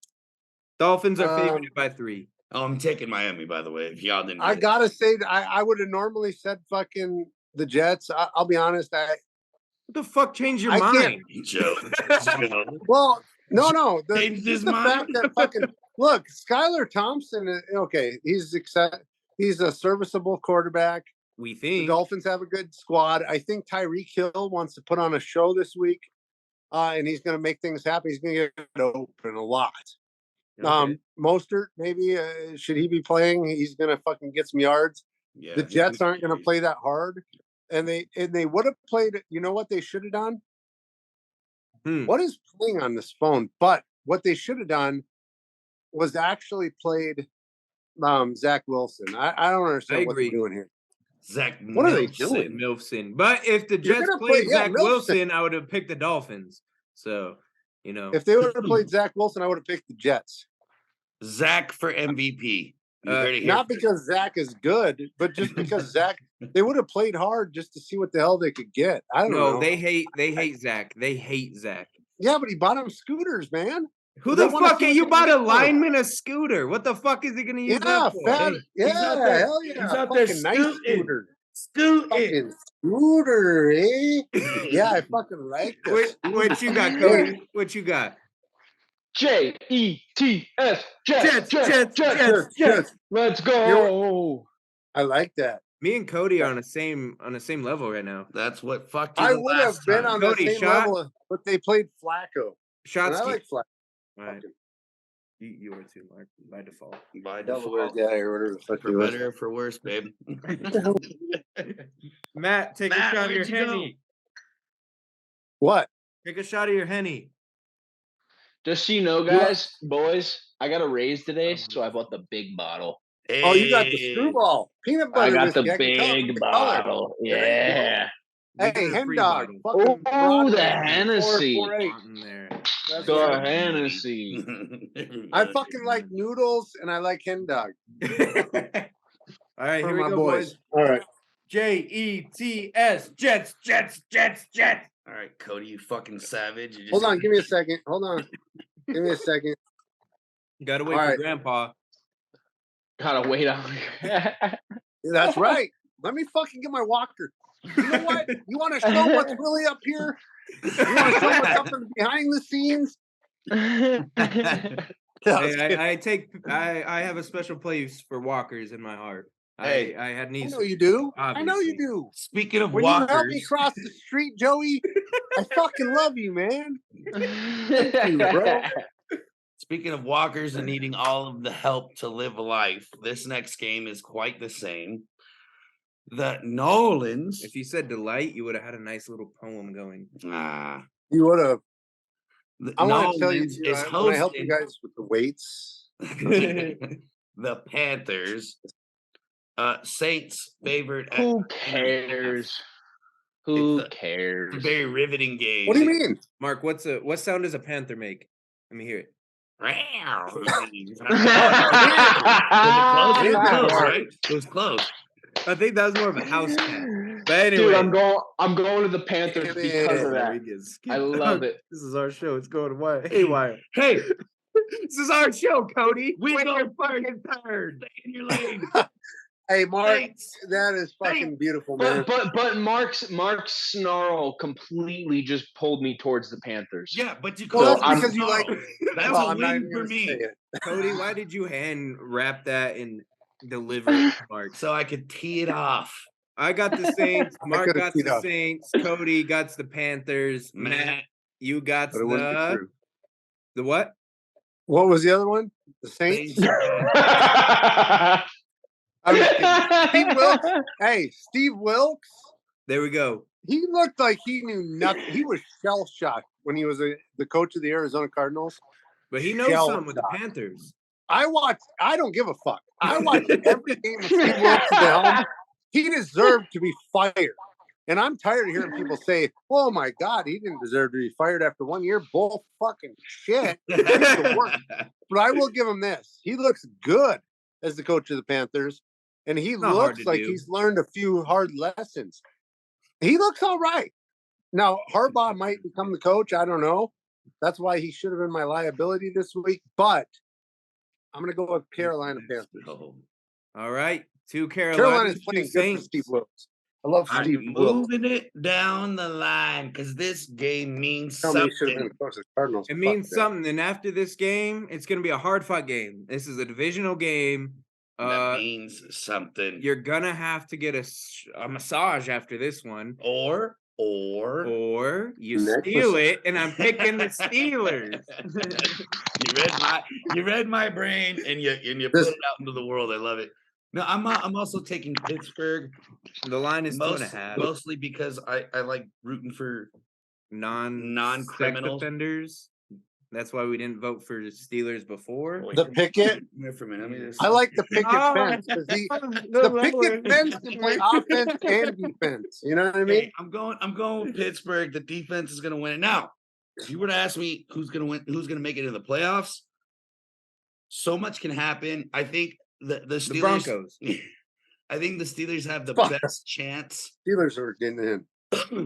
Dolphins are favored Um, by 3. Oh, I'm taking Miami, by the way. If y'all didn't, I get it. gotta say, I would have normally said fucking the Jets. I'll be honest. What the fuck changed your I can't- mind? Joe. Well, no. Changed his The fact mind. that fucking look, Skylar Thompson. Okay, he's a serviceable quarterback. We The think. Dolphins have a good squad. I think Tyreek Hill wants to put on a show this week, and he's going to make things happen. He's going to get open a lot. Okay. Mostert, maybe should he be playing? He's going to fucking get some yards. Yeah, The Jets aren't going to play that hard, and they would have played. You know what they should have done? What is playing on this phone? But what they should have done was actually played Zach Wilson. I don't understand what agree. they're doing here. Zach. What are they Milson. doing? Milson. But if the You're Jets gonna played play- yeah, Zach Milson. Wilson, I would have picked the Dolphins. So, If they would have played Zach Wilson, I would have picked the Jets. Zach for MVP. You heard it here Not first. because Zach is good, but just because Zach. They would have played hard just to see what the hell they could get. I don't know. they hate Zach. They hate Zach. Yeah, but he bought them scooters, man. Who They the wanna fuck see are what you they bought a can do. lineman a scooter? What the fuck is he gonna use Yeah, that for? fat. Hey, Yeah, he's out there- hell yeah. he's out there Fucking nice scooting. scooter. Scoot it. Fucking scooter, eh? Yeah, I fucking like this. What you got, Cody? What you got? Jets. Jets. Let's go. I like that. Me and Cody are on the same level right now. That's what fucked you. I the would have last been time. on Cody, the same shot? level, but they played Flacco. And Shots. I like Flacco. All right. You were too, Mark, by default. by Delaware default. guy or whatever the fuck he For was. better or for worse, babe. Matt, take Matt, a shot of your where'd you go? Henny. What? Take a shot of your Henny. Just so you know, guys, boys, I got a raise today, so I bought the big bottle. Oh, you got the Hey. screwball. Peanut I butter. got the whiskey. can tell from big the color. bottle. There you Yeah. We Hey, got a hen free dog. bottle. Fucking Oh, Broadway, the Hennessy. 448. On there. That's Go right. Hennessy. I fucking like noodles and I like hen dog. All right, For here we my go, boys. boys. All right. Jets. Jets. All right, Cody, you fucking savage. You just- Hold on. Give me a second. Hold on. Give me a second. You gotta wait All for right. Grandpa. Gotta wait on. That's right. Let me fucking get my walker. You know what? You want to show what's really up here? You want to show what's up behind the scenes? I have a special place for walkers in my heart. Hey, I had I knees. know you do. I know you Obviously. do. Speaking of When you help me walkers, cross the street, Joey, I fucking love you, man. Thank you, bro. speaking of walkers and needing all of the help to live a life, this next game is quite the same. The Nolans. If you said delight, you would have had a nice little poem going. You would have. The I want to tell you, Nolans is when I help you hosting guys with the weights. the Panthers. Saints favored. Who cares? Who cares? It's a very riveting game. What do you mean? Mark, what sound does a panther make? Let me hear it. It was close. I think that was more of a house cat. But anyway, Dude, I'm going to the Panthers because of that. I love it. This is our show. It's going haywire. Hey, This is our show, Cody. we Win go your fucking third. Stay in your lane. Hey, Mark, Saints. that is fucking beautiful, man. But Mark's snarl completely just pulled me towards the Panthers. Yeah, but you Well, closed that's the because you like. show. That's Well, a I'm not win even for gonna me. say it. Cody, why did you hand wrap that and deliver it to Mark? So I could tee it off. I got the Saints. Mark could've got teed the up. Saints. Cody got the Panthers. Matt, you got But it wouldn't be true. the what? What was the other one? The Saints. I'm just kidding. Steve Wilkes. Hey, Steve Wilkes. There we go. He looked like he knew nothing. He was shell shocked when he was the coach of the Arizona Cardinals. But he knows Shell something with the shock. Panthers. I don't give a fuck. I watched every game of Steve Wilkes at the helm. He deserved to be fired. And I'm tired of hearing people say, oh my God, he didn't deserve to be fired after 1 year. Bull fucking shit. He's the worst. But I will give him this. He looks good as the coach of the Panthers. And he Not hard looks to like do. he's learned a few hard lessons. He looks all right. Now, Harbaugh might become the coach. I don't know. That's why he should have been my liability this week. But I'm going to go with Carolina Panthers. Oh, All right. Two Carolina's Carolinas, two playing good for Saints. Steve Wilkes. I love I'm Steve Wilkes. moving it down the line because this game means Tell me he should have been something. the coach of the Cardinals. It Fuck means that. something. And after this game, it's going to be a hard fought game. This is a divisional game. That means something. You're going to have to get a massage after this one. Or Or you Next steal massage. it, and I'm picking the Steelers. you read my brain and you put it out into the world. I love it. No, I'm also taking Pittsburgh. The line is 2.5. Mostly because I like rooting for non-criminals. offenders. That's why we didn't vote for the Steelers before. The picket. Wait for a minute. Let me just- I like the picket Oh, fence because the picket fence can play offense and defense. You know what I mean? Hey, I'm going with Pittsburgh. The defense is going to win it. Now, if you were to ask me who's going to win, who's going to make it in the playoffs, so much can happen. I think the Steelers, The Broncos. I think the Steelers have the Fuck. best chance. Steelers are getting in.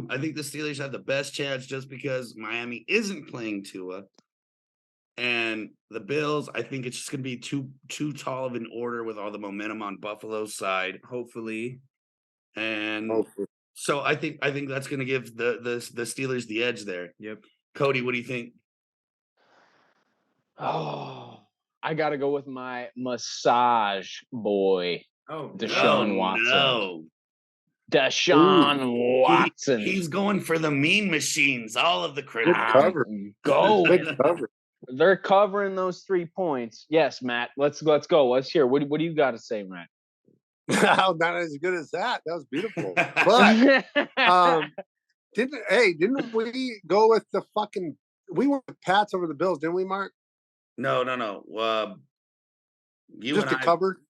I think the Steelers have the best chance just because Miami isn't playing Tua. And the Bills, I think it's just going to be too tall of an order with all the momentum on Buffalo's side. Hopefully. And Hopefully. so I think that's going to give the Steelers the edge there. Yep. Cody, what do you think? Oh, I got to go with my massage boy, Oh, Deshaun Watson. No. Deshaun Watson. He's going for the mean machines, all of the credit. Good cover. Go. Good cover. They're covering those 3 points. Yes, Matt. Let's go. Let's hear. What do you got to say, Matt? Not as good as that. That was beautiful. But didn't we go with the fucking? We went with Pats over the Bills, didn't we, Mark? No. You Just and to I. cover.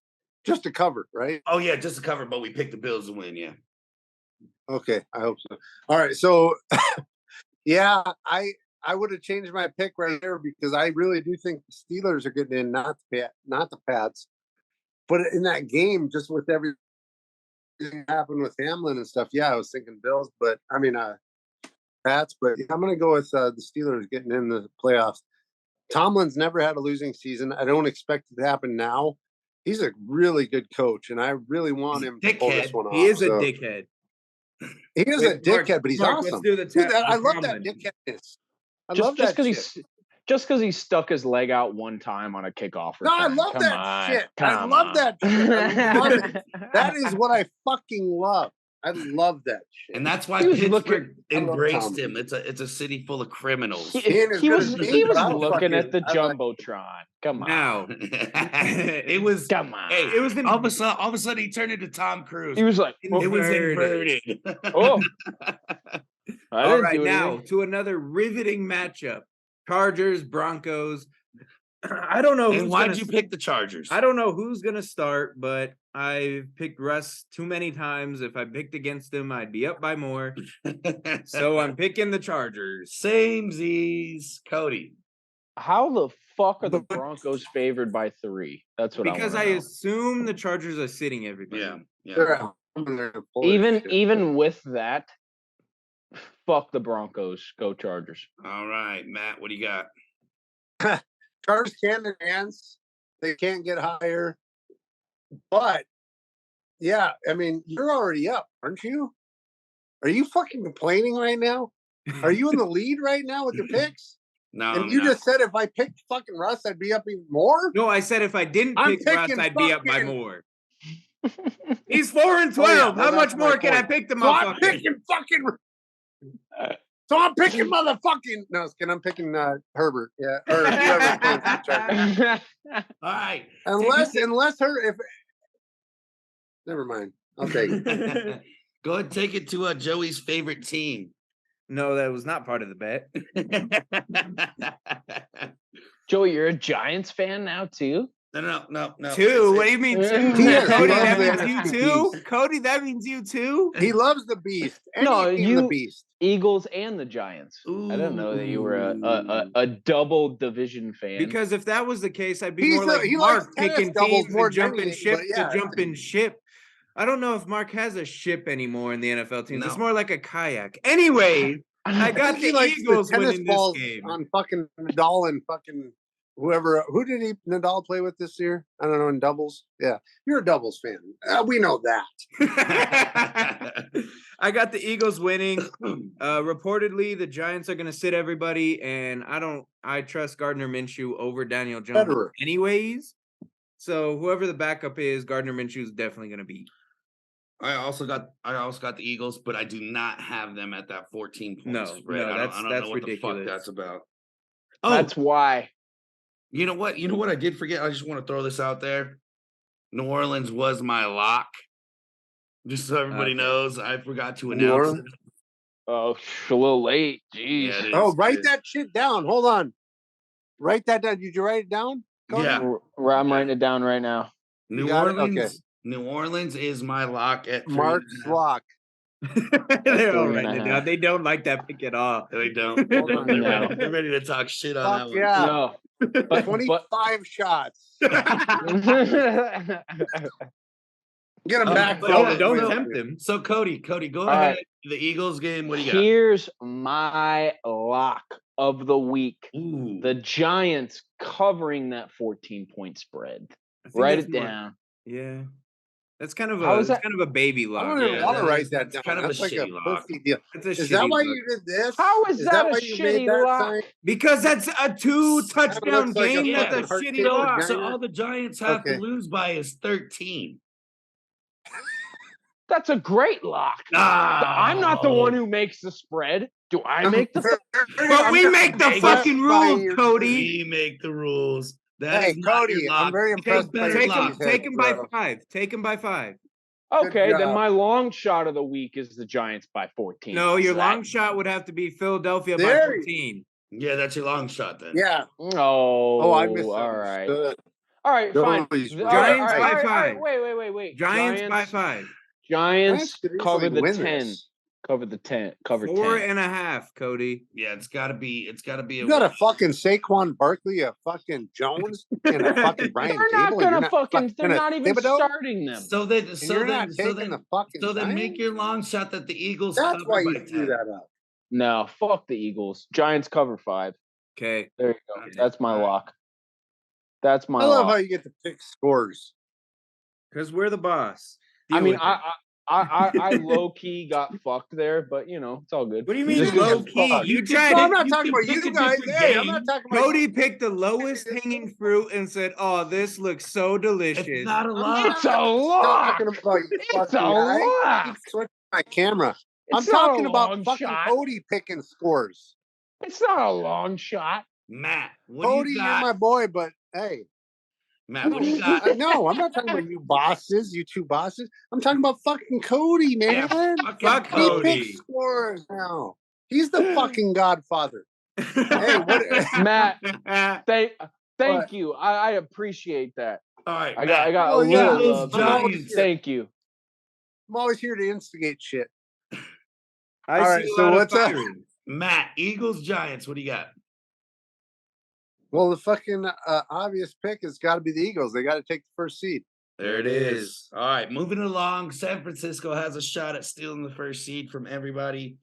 Just to cover, right? Oh yeah, just to cover, but we picked the Bills to win. Yeah. Okay, I hope so. All right, so yeah, I would have changed my pick right there because I really do think the Steelers are getting in, not the Pats. But in that game, just with everything happened with Hamlin and stuff, yeah, I was thinking Bills, but I mean Pats. But yeah, I'm gonna go with the Steelers getting in the playoffs. Tomlin's never had a losing season. I don't expect it to happen now. He's a really good coach, and I really want him to pull this one off. He is a so. dickhead. He is a dickhead, but he's Mark, awesome. let's do the Dude, I the love town that then. dickheadness. I Just love that because shit. he stuck his leg out one time on a kickoff No, I return. love Come that on. shit. I Come love on. that shit. I love it. That is what I fucking love. I love that shit. And that's why He was Pittsburgh I love embraced Tom. him. It's a city full of criminals. He ain't as He good was as me, he was but I'll looking at the fucking- I like- jumbotron. Come on. Now, it was Come on. hey, it was all of a sudden he turned into Tom Cruise. He was like, It was Inverted. inverted. oh. I all didn't right, do now anything. to another riveting matchup: Chargers, Broncos. I don't know. And who's why'd gonna you pick the Chargers? I don't know who's gonna start, but I've picked Russ too many times. If I picked against him, I'd be up by more. So I'm picking the Chargers. Samesies. Cody. How the fuck are the But- Broncos favored by 3? That's what Because I I want to know. assume the Chargers are sitting everybody. Yeah. They're at home and they're full of shit. Even with that, fuck the Broncos. Go Chargers. All right, Matt, what do you got? Chargers can't advance. They can't get higher. But yeah, I mean, you're already up, aren't you? Are you fucking complaining right now? Are you in the lead right now with your picks? No, And I'm you not. just said if I picked fucking Russ, I'd be up even more. No, I said if I didn't I'm pick Russ, picking I'd be up by fucking- more. He's 4-12. Oh, yeah, well, How much that's more my can I point. pick the So I'm motherfucker? picking fucking. So I'm picking motherfucking. No, I'm picking Herbert. Yeah, or whoever plays for the Chargers. All right. Unless her if. Never mind. I'll take it. Go ahead and take it to Joey's favorite team. No, that was not part of the bet. Joey, you're a Giants fan now too? No. Two? What do you mean two? He is. Cody, He loves that the means you NFC too? Beast. Cody, that means you too? He loves the beast. No, Any team, the you- beast. Eagles and the Giants. I didn't know that you were a double division fan. Because if that was the case, I'd be He's more like he likes Mark tennis picking doubles teams more and than jumping anything, ship but yeah. to jumping ship. I don't know if Mark has a ship anymore in the NFL teams. It's No. more like a kayak. Anyway, I got think he the likes Eagles tennis winning this balls game. on fucking Nadal and fucking whoever. Who did Nadal play with this year? I don't know, in doubles. Yeah, you're a doubles fan. We know that. I got the Eagles winning. Reportedly, the Giants are going to sit everybody, and I trust Gardner Minshew over Daniel Jones Federer. anyways. So whoever the backup is, Gardner Minshew is definitely going to beat. I also got the Eagles, but I do not have them at that 14 point No, spread. no, I that's don't know what ridiculous. the fuck that's about. Oh, That's why. you know what? You know what I did forget? I just want to throw this out there. New Orleans was my lock. Just so everybody Okay. knows, I forgot to New announce Orleans? it. Oh, a little late. Jeez. Yeah, it is. Oh, write that shit down. Hold on. Write that down. Did you write it down? Cody? Yeah. I'm writing it down right now. New got it? Orleans. Okay. New Orleans is my lock at 3.5. Mark's lock. They're all 3.5. writing it down. They don't like that pick at all. They don't. Hold on. They're ready to talk shit on Fuck that one. yeah. No. But, 25 shots. but Get him back. but Cody. Don't tempt him. So Cody, go All ahead. right. The Eagles game. What do you got? here's my lock of the week. Ooh. The Giants covering that 14-point spread. I think Write that's it more- down. Yeah. That's kind of How a is that- baby I lock. don't even Yeah, want to that write is- that that's down. kind of a That's like a shitty lock. pussy deal. It's a Is that shitty why lock. you did this? How is that a why you made shitty that lock? sign? Because that's a 2 touchdown looks like a game. That's a fucking shitty heart lock. shape So vagina. all the Giants have Okay. to lose by is 13. That's a great lock. I'm not the one who makes the spread. Do I make the But we make the Hey, fucking by rules, your- Cody. We make the rules. That Hey, is not Cody, your I'm lock. very impressed by better your Take him, lock. cheese. take him by bro. 5. Take him by 5. Okay, Good then job. my long shot of the week is the Giants by 14. No, your Is that- long shot would have to be Philadelphia by There you- 14. Yeah, that's your long shot then. Yeah. Oh, Oh, I all right. misunderstood. All right, fine. Nobody's All right. right, Giants all by right, all right, 5. Wait. Giants by 5. Giants could easily cover the win 10. this. Cover the 10. Cover 4 10. and a half, Cody. Yeah, it's gotta be You got a fucking Saquon Barkley, a fucking Jones, and a fucking Brian They're not Dable. gonna You're fucking. They're gonna not even Thibodeau? starting them. so then And so you're then not so taking then the fucking so then Giants? make your long shot that the Eagles That's cover why by you 10. threw that up. No, fuck the Eagles. Giants cover 5. Okay. There you go. Okay. That's my All right. lock. That's my I love lock. how you get to pick scores. Because we're the boss. I Deal mean, with it. I low key got fucked there, but it's all good. What do you mean Just Just low get key? fucked. You can tried pick- No, it. I'm not you talking can about pick you a guys. different Hey, I'm game. not talking about Cody picked the lowest hanging fruit and said, "Oh, this looks so delicious." It's not a I'm lot. It's a lock. talking about you It's fucking a guy. lock. Keep switching my camera. I'm It's not a talking about long fucking shot. Cody picking scores. It's not a long shot. Matt, what Cody, do you you're got? my boy, but hey, Matt, what do you got? no, I'm not talking about you bosses, you two bosses. I'm talking about fucking Cody, man. Fuck He Cody. picks scores now. He's the fucking godfather. Hey, what? Matt, thank What? you. I appreciate that. All right, I Matt. got Oh, a yeah. little Eagles, love. Giants. Thank you. I'm always here to instigate shit. I All see right, a so lot of what's up? firing. Matt, Eagles, Giants. What do you got? Well, the fucking obvious pick has got to be the Eagles. They got to take the first seed. There it is. All right, moving along. San Francisco has a shot at stealing the first seed from everybody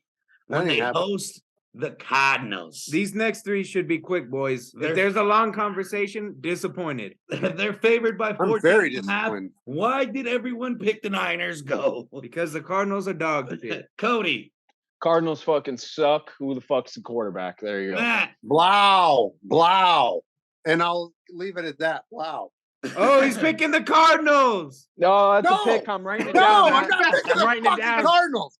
That when ain't they happening. host the Cardinals. These next three should be quick, boys. They're- If there's a long conversation, disappointed. They're favored by 14 I'm very and a half. disappointed. Why did everyone pick the Niners? Go. Because the Cardinals are dog shit. Cody, Cardinals fucking suck. Who the fuck's the quarterback? There you go. Matt, Blow. And I'll leave it at that. Blow. Oh, he's picking the Cardinals. No, that's No. a pick. I'm writing it No, down. I'm Matt. not picking I'm the writing it fucking down. Cardinals.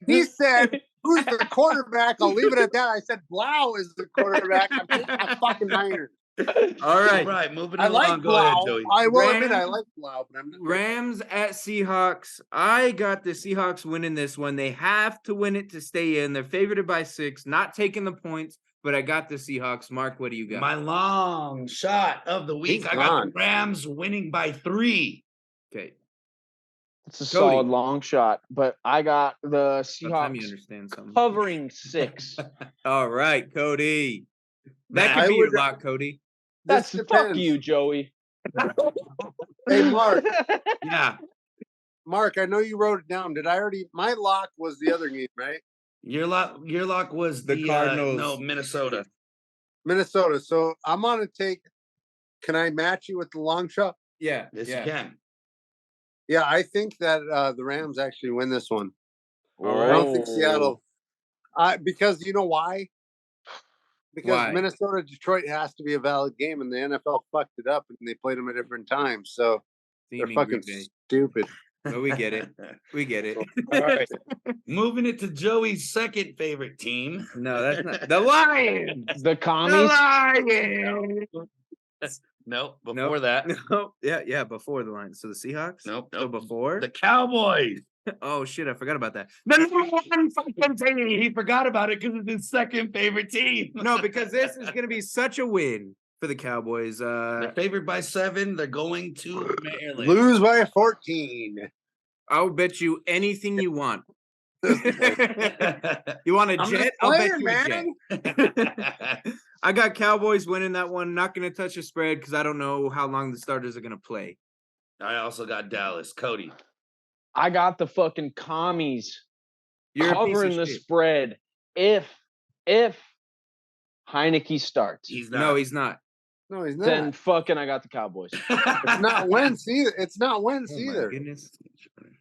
He said, who's the quarterback? I'll leave it at that. I said, Blau is the quarterback. I'm picking the fucking Niners. All all right. right, moving I along. like Go ahead, Blau. Joey. I will admit I Rams- like Blau, but I'm not. Rams at Seahawks. I got the Seahawks winning this one. They have to win it to stay in. They're favored by 6, not taking the points, but I got the Seahawks. Mark, what do you got? My long shot of the week. He's I got gone. the Rams winning by 3. Okay. It's a Cody. solid long shot, but I got the By the time you Seahawks understand something. covering 6. All right, Cody. That Matt, could I be would- your lock, Cody. That's This fuck depends. you, Joey. Hey, Mark. Yeah, Mark, I know you wrote it down. Did I already? My lock was the other game, right? your lock was The the Cardinals. no, Minnesota. Minnesota. So I'm going to take. Can I match you with the long shot? Yeah. Yes, yeah. you can. Yeah, I think that the Rams actually win this one. All I right. don't think Seattle. Because you know why? Because Why? Minnesota Detroit has to be a valid game, and the NFL fucked it up, and they played them at different times. So they're Teaming fucking Green Bay. stupid. But we get it. We get it. All right. Moving it to Joey's second favorite team. No, that's not the Lions. The The commies. Lions. Nope. Before Nope. that. No, yeah, before the Lions. So the Seahawks. Nope. So Nope. before. The Cowboys. Oh shit, I forgot about that. The number one fucking team. He forgot about it because it's his second favorite team. No, because this is gonna be such a win for the Cowboys. They're favored by 7. They're going to Maryland. Lose by 14. I'll bet you anything you want. You want a I'm jet? just I'll bet playing, you a jet. man. I got Cowboys winning that one. Not going to touch the spread because I don't know how long the starters are going to play. I also got Dallas. Cody. I got the fucking commies You're a piece of covering the shit. spread if Heineke starts. He's not. No, he's not. No, he's not. Then fucking I got the Cowboys. It's not Wentz either. It's not Wentz Oh my either. goodness.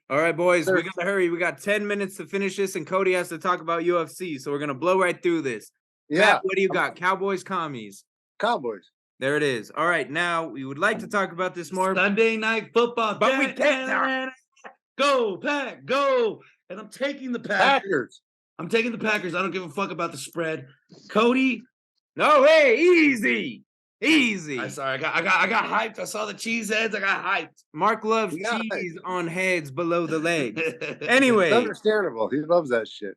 All right, boys, we There's- got to hurry. We got 10 minutes to finish this, and Cody has to talk about UFC. So we're going to blow right through this. Yeah, Matt, what do you got? Cowboys, commies. Cowboys. There it is. All right, now we would like to talk about this more. Sunday night football. But we can't. Go, Pack, go. And I'm taking the Packers. Packers. I'm taking the Packers. I don't give a fuck about the spread. Cody, No, hey, easy. Easy. I'm sorry. I got hyped. I saw the cheese heads. I got hyped. Mark loves Yeah. cheese on heads below the legs. It's Anyway, understandable. He loves that shit.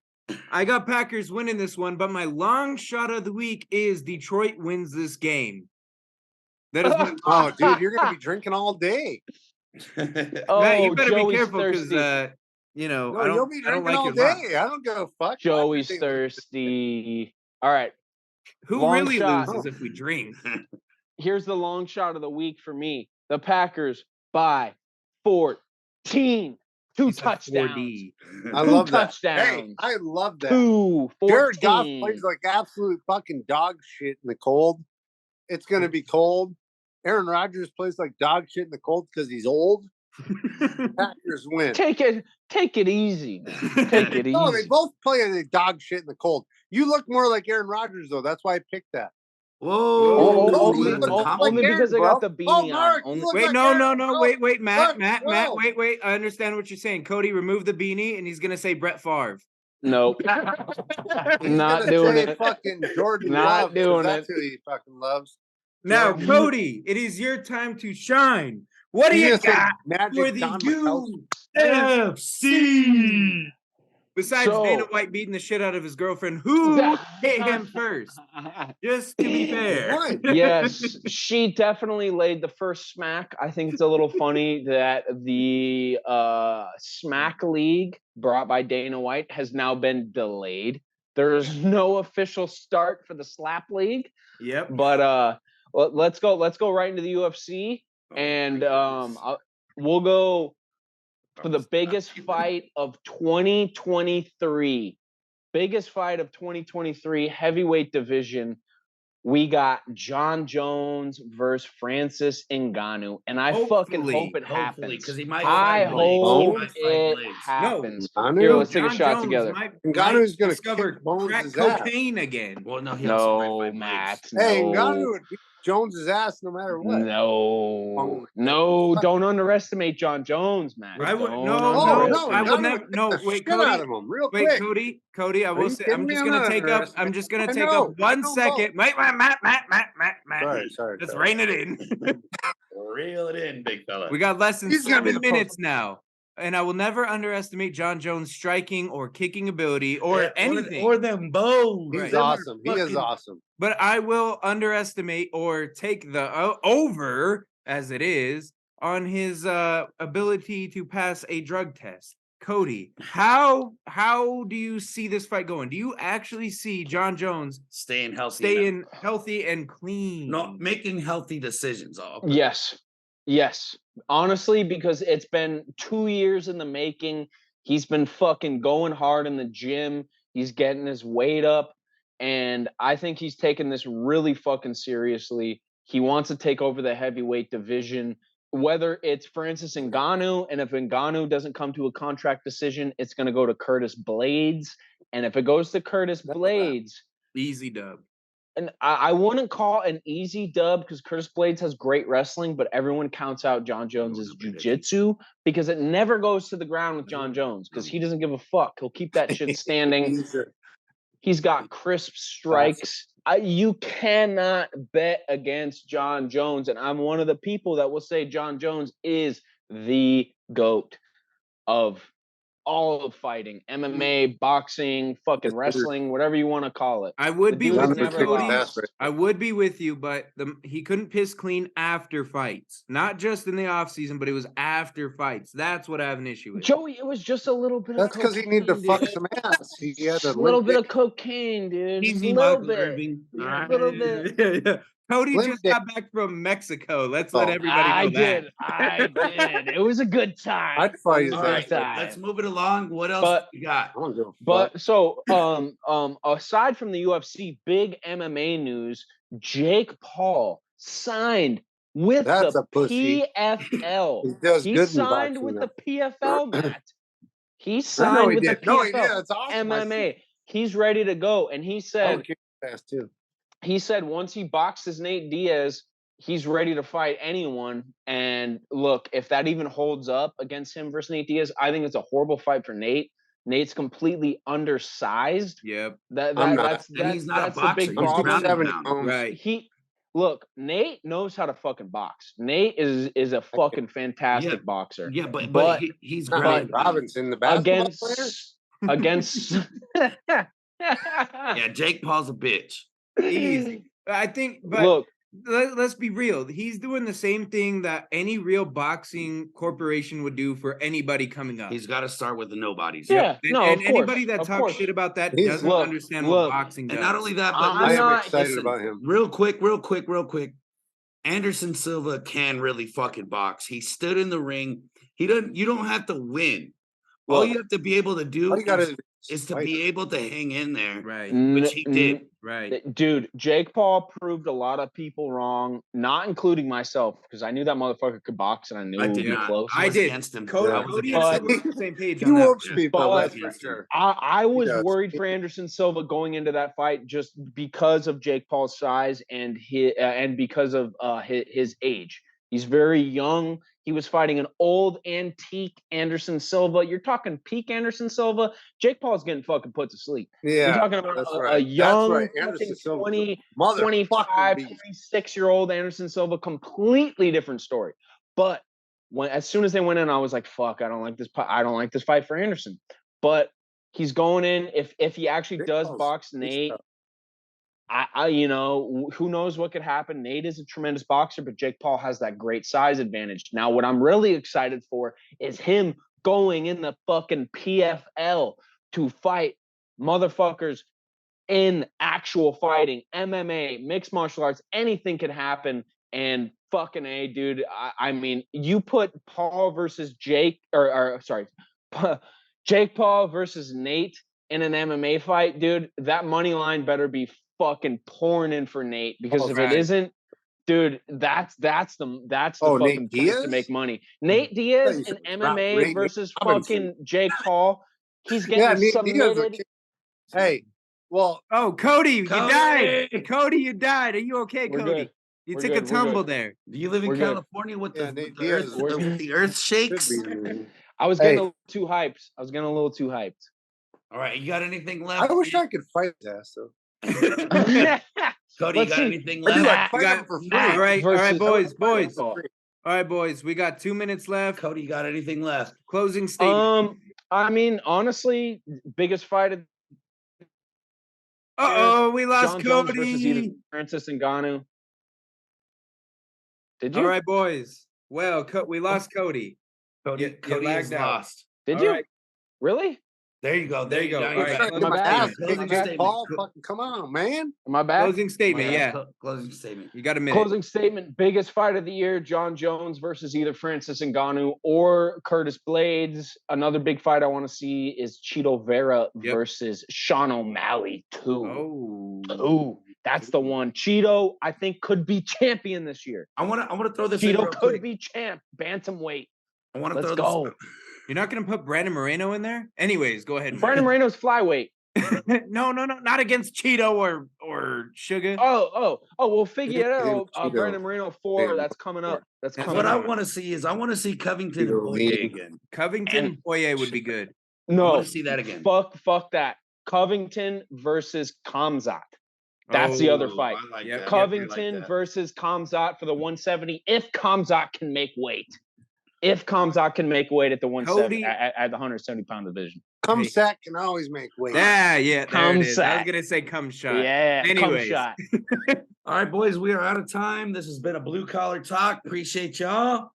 I got Packers winning this one, but my long shot of the week is Detroit wins this game. That is my, Oh, dude, you're gonna be drinking all day. Oh, Matt, you better Joey's be careful because thirsty. No, I you'll don't, be I don't drinking like all your day. luck. I don't give a fuck. Joey's Everything- thirsty. All right. Who Long really shot. loses if we drink? Here's the long shot of the week for me. The Packers by 14. Two It's a touchdowns. 4D. I Two love that. Hey, touchdowns. I love that. 2, 14. Jared Goff plays like absolute fucking dog shit in the cold. It's gonna be cold. Aaron Rodgers plays like dog shit in the cold because he's old. Packers win. Take it easy, man. Take it No, they easy. both play the dog shit in the cold. You look more like Aaron Rodgers, though. That's why I picked that. Whoa, only, that's a look compliment. only because I Aaron, got the bro. beanie Mark, on. you look Wait, like no, Aaron, no, bro. wait, Matt, Look, wait. I understand what you're saying. Cody, remove the beanie, and he's gonna say Brett Favre. Nope. He's Not gonna doing say it. fucking Jordan Not Love, 'cause doing that's it. who he fucking loves. Now, Jordan. Cody, it is your time to shine. What do He's you gonna say got Magic for the Don Mikowski. UFC? Besides So- Dana White beating the shit out of his girlfriend, who hit him first? Just to be fair. What? Yes, she definitely laid the first smack. I think it's a little funny that the Smack League brought by Dana White has now been delayed. There is no official start for the Slap League, Yep. but let's go right into the UFC, and we'll go for the biggest fight of 2023. Biggest fight of 2023, heavyweight division. We got John Jones versus Francis Ngannou, and I fucking hope it happens. Because he might. I fight Blades. He hope might fight it Blades. happens. Ngannou? Here, let's take a John shot Jones together. might Ngannou's gonna discover kick Bones' crack ass. cocaine again. Well, no, he also might No, fight Matt. Hey, No. Ngannou would beat Jones's ass no matter what. No, don't underestimate John Jones, Matt. I would Don't Oh, underestimate I will Ngannou never. would No, beat the wait, shit Cody. out of him real Wait, quick. Cody. I Are will you say. kidding I'm me? just I'm gonna not take up. underestimating. I'm just gonna I take know, up one I know second. Wait, Matt. Sorry. Let's rein it in. Reel it in, big fella. We got less than He's gonna be 7 the minutes now, and I will never underestimate John Jones' striking or kicking ability or Yeah, anything. or them bows. He's Right. Them are awesome. He is fucking- awesome. But I will underestimate or take the over, as it is, on his ability to pass a drug test. Cody, how do you see this fight going? Do you actually see John Jones Staying healthy. staying healthy and clean? No, making healthy decisions. Yes. Honestly, because it's been 2 years in the making. He's been fucking going hard in the gym. He's getting his weight up. And I think he's taking this really fucking seriously. He wants to take over the heavyweight division, whether it's Francis Ngannou, and if Ngannou doesn't come to a contract decision, it's going to go to Curtis Blades. And if it goes to Curtis Blades, Easy dub. and I wouldn't call it an easy dub because Curtis Blades has great wrestling, but everyone counts out John Jones's jiu-jitsu because it never goes to the ground with John Jones because he doesn't give a fuck. He'll keep that shit standing. He's got crisp strikes. You cannot bet against John Jones, and I'm one of the people that will say John Jones is the GOAT of all of fighting, MMA, boxing, fucking wrestling, whatever you want to call it. I would be dude with has you, never Cody. lost. I would be with you, but he couldn't piss clean after fights. Not just in the off season, but it was after fights. That's what I have an issue with. Joey, it was just a little bit That's of because he needed to cocaine, fuck dude. some ass. He had Just a a little bit limp of cocaine, dude. Just Easy, a little Michael bit. Irving. Yeah, All right. a little bit. Yeah. Cody Limp just dick. got back from Mexico. Let's let Oh, everybody know I that. did. I did. It was a good time. I'd fight It his was All a right, good time. let's move it along. What else But- you got? I don't give a fuck. But so, aside from the UFC, big MMA news: Jake Paul signed with That's the a pussy. PFL. He does He good in signed boxing with now. the PFL, Matt. He I know signed he with did. the No, he did. PFL. That's awesome. I see. MMA. He's ready to go, and he I said, would kick his ass too. once he boxes Nate Diaz, he's ready to fight anyone. And look, if that even holds up against him versus Nate Diaz, I think it's a horrible fight for Nate. Nate's completely undersized. Yep. I'm not. And he's not a that's the boxer. big He's I'm problem. ground and 270 pound. pounds. Right. Look, Nate knows how to fucking box. Nate is a fucking fantastic Yeah. boxer. Yeah, but But- he's Not ground Nate and pound. Robinson, the basketball player. against Yeah, Jake Paul's a bitch. Easy. I think, but Look, let's be real. He's doing the same thing that any real boxing corporation would do for anybody coming up. He's got to start with the nobodies. yeah, And, no, and of course, anybody that of talks course. shit about that He's- doesn't Look, understand look. what boxing does. And not only that, but I'm I am not- excited listen, about him. real quick. Anderson Silva can really fucking box. He stood in the ring. You don't have to win. All Look, you have to be able to do all you got is to is to be able to hang in there, Right. which he did. Right. Dude, Jake Paul proved a lot of people wrong, not including myself, because I knew that motherfucker could box and I knew I it would did be not. close. I I was did. against him. Cody, I was Cody against and I him. were on the same page He on that. whoops people, But- that's for sure. I was does. worried for Anderson Silva going into that fight just because of Jake Paul's size and because of his age. He's very young. He was fighting an old antique Anderson Silva. You're talking peak Anderson Silva. Jake Paul's getting fucking put to sleep. Yeah, You're talking about that's a right. young, That's right. fucking Anderson Silva, 20, motherfucking 25, beast. 26-year-old Anderson Silva, completely different story. But as soon as they went in, I was like, "Fuck, I don't like this. I don't like this fight for Anderson." But he's going in. If he actually Jake does Paul's- box he's Nate, tough. who knows what could happen. Nate is a tremendous boxer, but Jake Paul has that great size advantage. Now, what I'm really excited for is him going in the fucking PFL to fight motherfuckers in actual fighting, MMA, mixed martial arts, anything could happen. And fucking A, dude. I mean, you put Paul versus Jake, or sorry, Jake Paul versus Nate in an MMA fight, dude. That money line better be fucking pouring in for Nate, because Oh, if right. it isn't, dude, that's the Oh, fucking Nate place to Diaz? make money. Nate Diaz you in said Rob MMA Ray versus Robinson. fucking Jake Paul. He's Yeah, getting Nate Diaz. submitted. Hey, well, Oh, Cody, you Cody! died. Cody, you died. Are you okay, We're Cody? good. You We're took good. a We're tumble good. there. Do you live in We're good. California with Yeah, the, Nate the earth? Diaz. We're good. The earth shakes. should be. I was getting Hey. a little too hyped. All right, you got anything left? I wish I could fight his ass though. Cody, you Let's got see. anything Or do I left? fight got- him for free? Matt All right, versus boys. Jake Paul. All right, boys. We got 2 minutes left. Cody, you got anything left? Closing statement. I mean, honestly, biggest fight of Uh-oh, we lost John Jones versus either Cody. Francis Ngannou. Did you? All right, boys. Well, we lost Cody. Cody, You Cody is lagged out. lost. Did All you? right. Really? There you go. There you go. now All you're right. back. Get my Closing ass statement. kicked. Closing Jake statement. Paul, fucking come on, man. Am I back? Closing statement. Yeah, Yeah, closing statement. you got a minute. Closing statement. Biggest fight of the year: John Jones versus either Francis Ngannou or Curtis Blades. Another big fight I want to see is Chito Vera versus Sean O'Malley. Oh, That's the one. Cheeto, I think, could be champion this year. I want to throw this in Cheeto real could quick. be champ. Bantamweight. I want to Let's throw go. this. you're not gonna put Brandon Moreno in there? Anyways, go ahead. Brandon Moreno's flyweight. No, not against Cheeto or Sugar. Oh, well, Figueroa, Cheeto. Brandon Moreno 4. Damn. That's coming up. That's That's coming What I up. want to see is I want to see Covington and Cheeto Poirier lean. again. Covington And- Poirier would be good. I No, want to see that again. fuck that. Covington versus Kamzat. That's the other Oh, fight. I like Yep. that. Covington I like that. versus Kamzat for the 170. If Kamzat can make weight. If Kamzat can make weight at the 170 Cody- at the 170-pound division. Come Hey. sack can always make weight. Yeah, there it is. I was Kamzat. gonna say come shot. Yeah, Anyways. shot. All right, boys, we are out of time. This has been a blue collar talk. Appreciate y'all.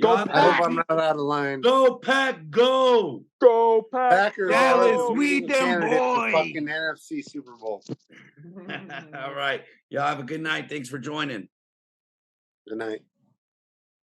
Go Y'all have a I hope Pack! I'm not out of line. Go Pack, go! Go Pack. Packers Dallas, are we the them candidate for boys. fucking NFC Super Bowl. All right, y'all have a good night. Thanks for joining. Good night.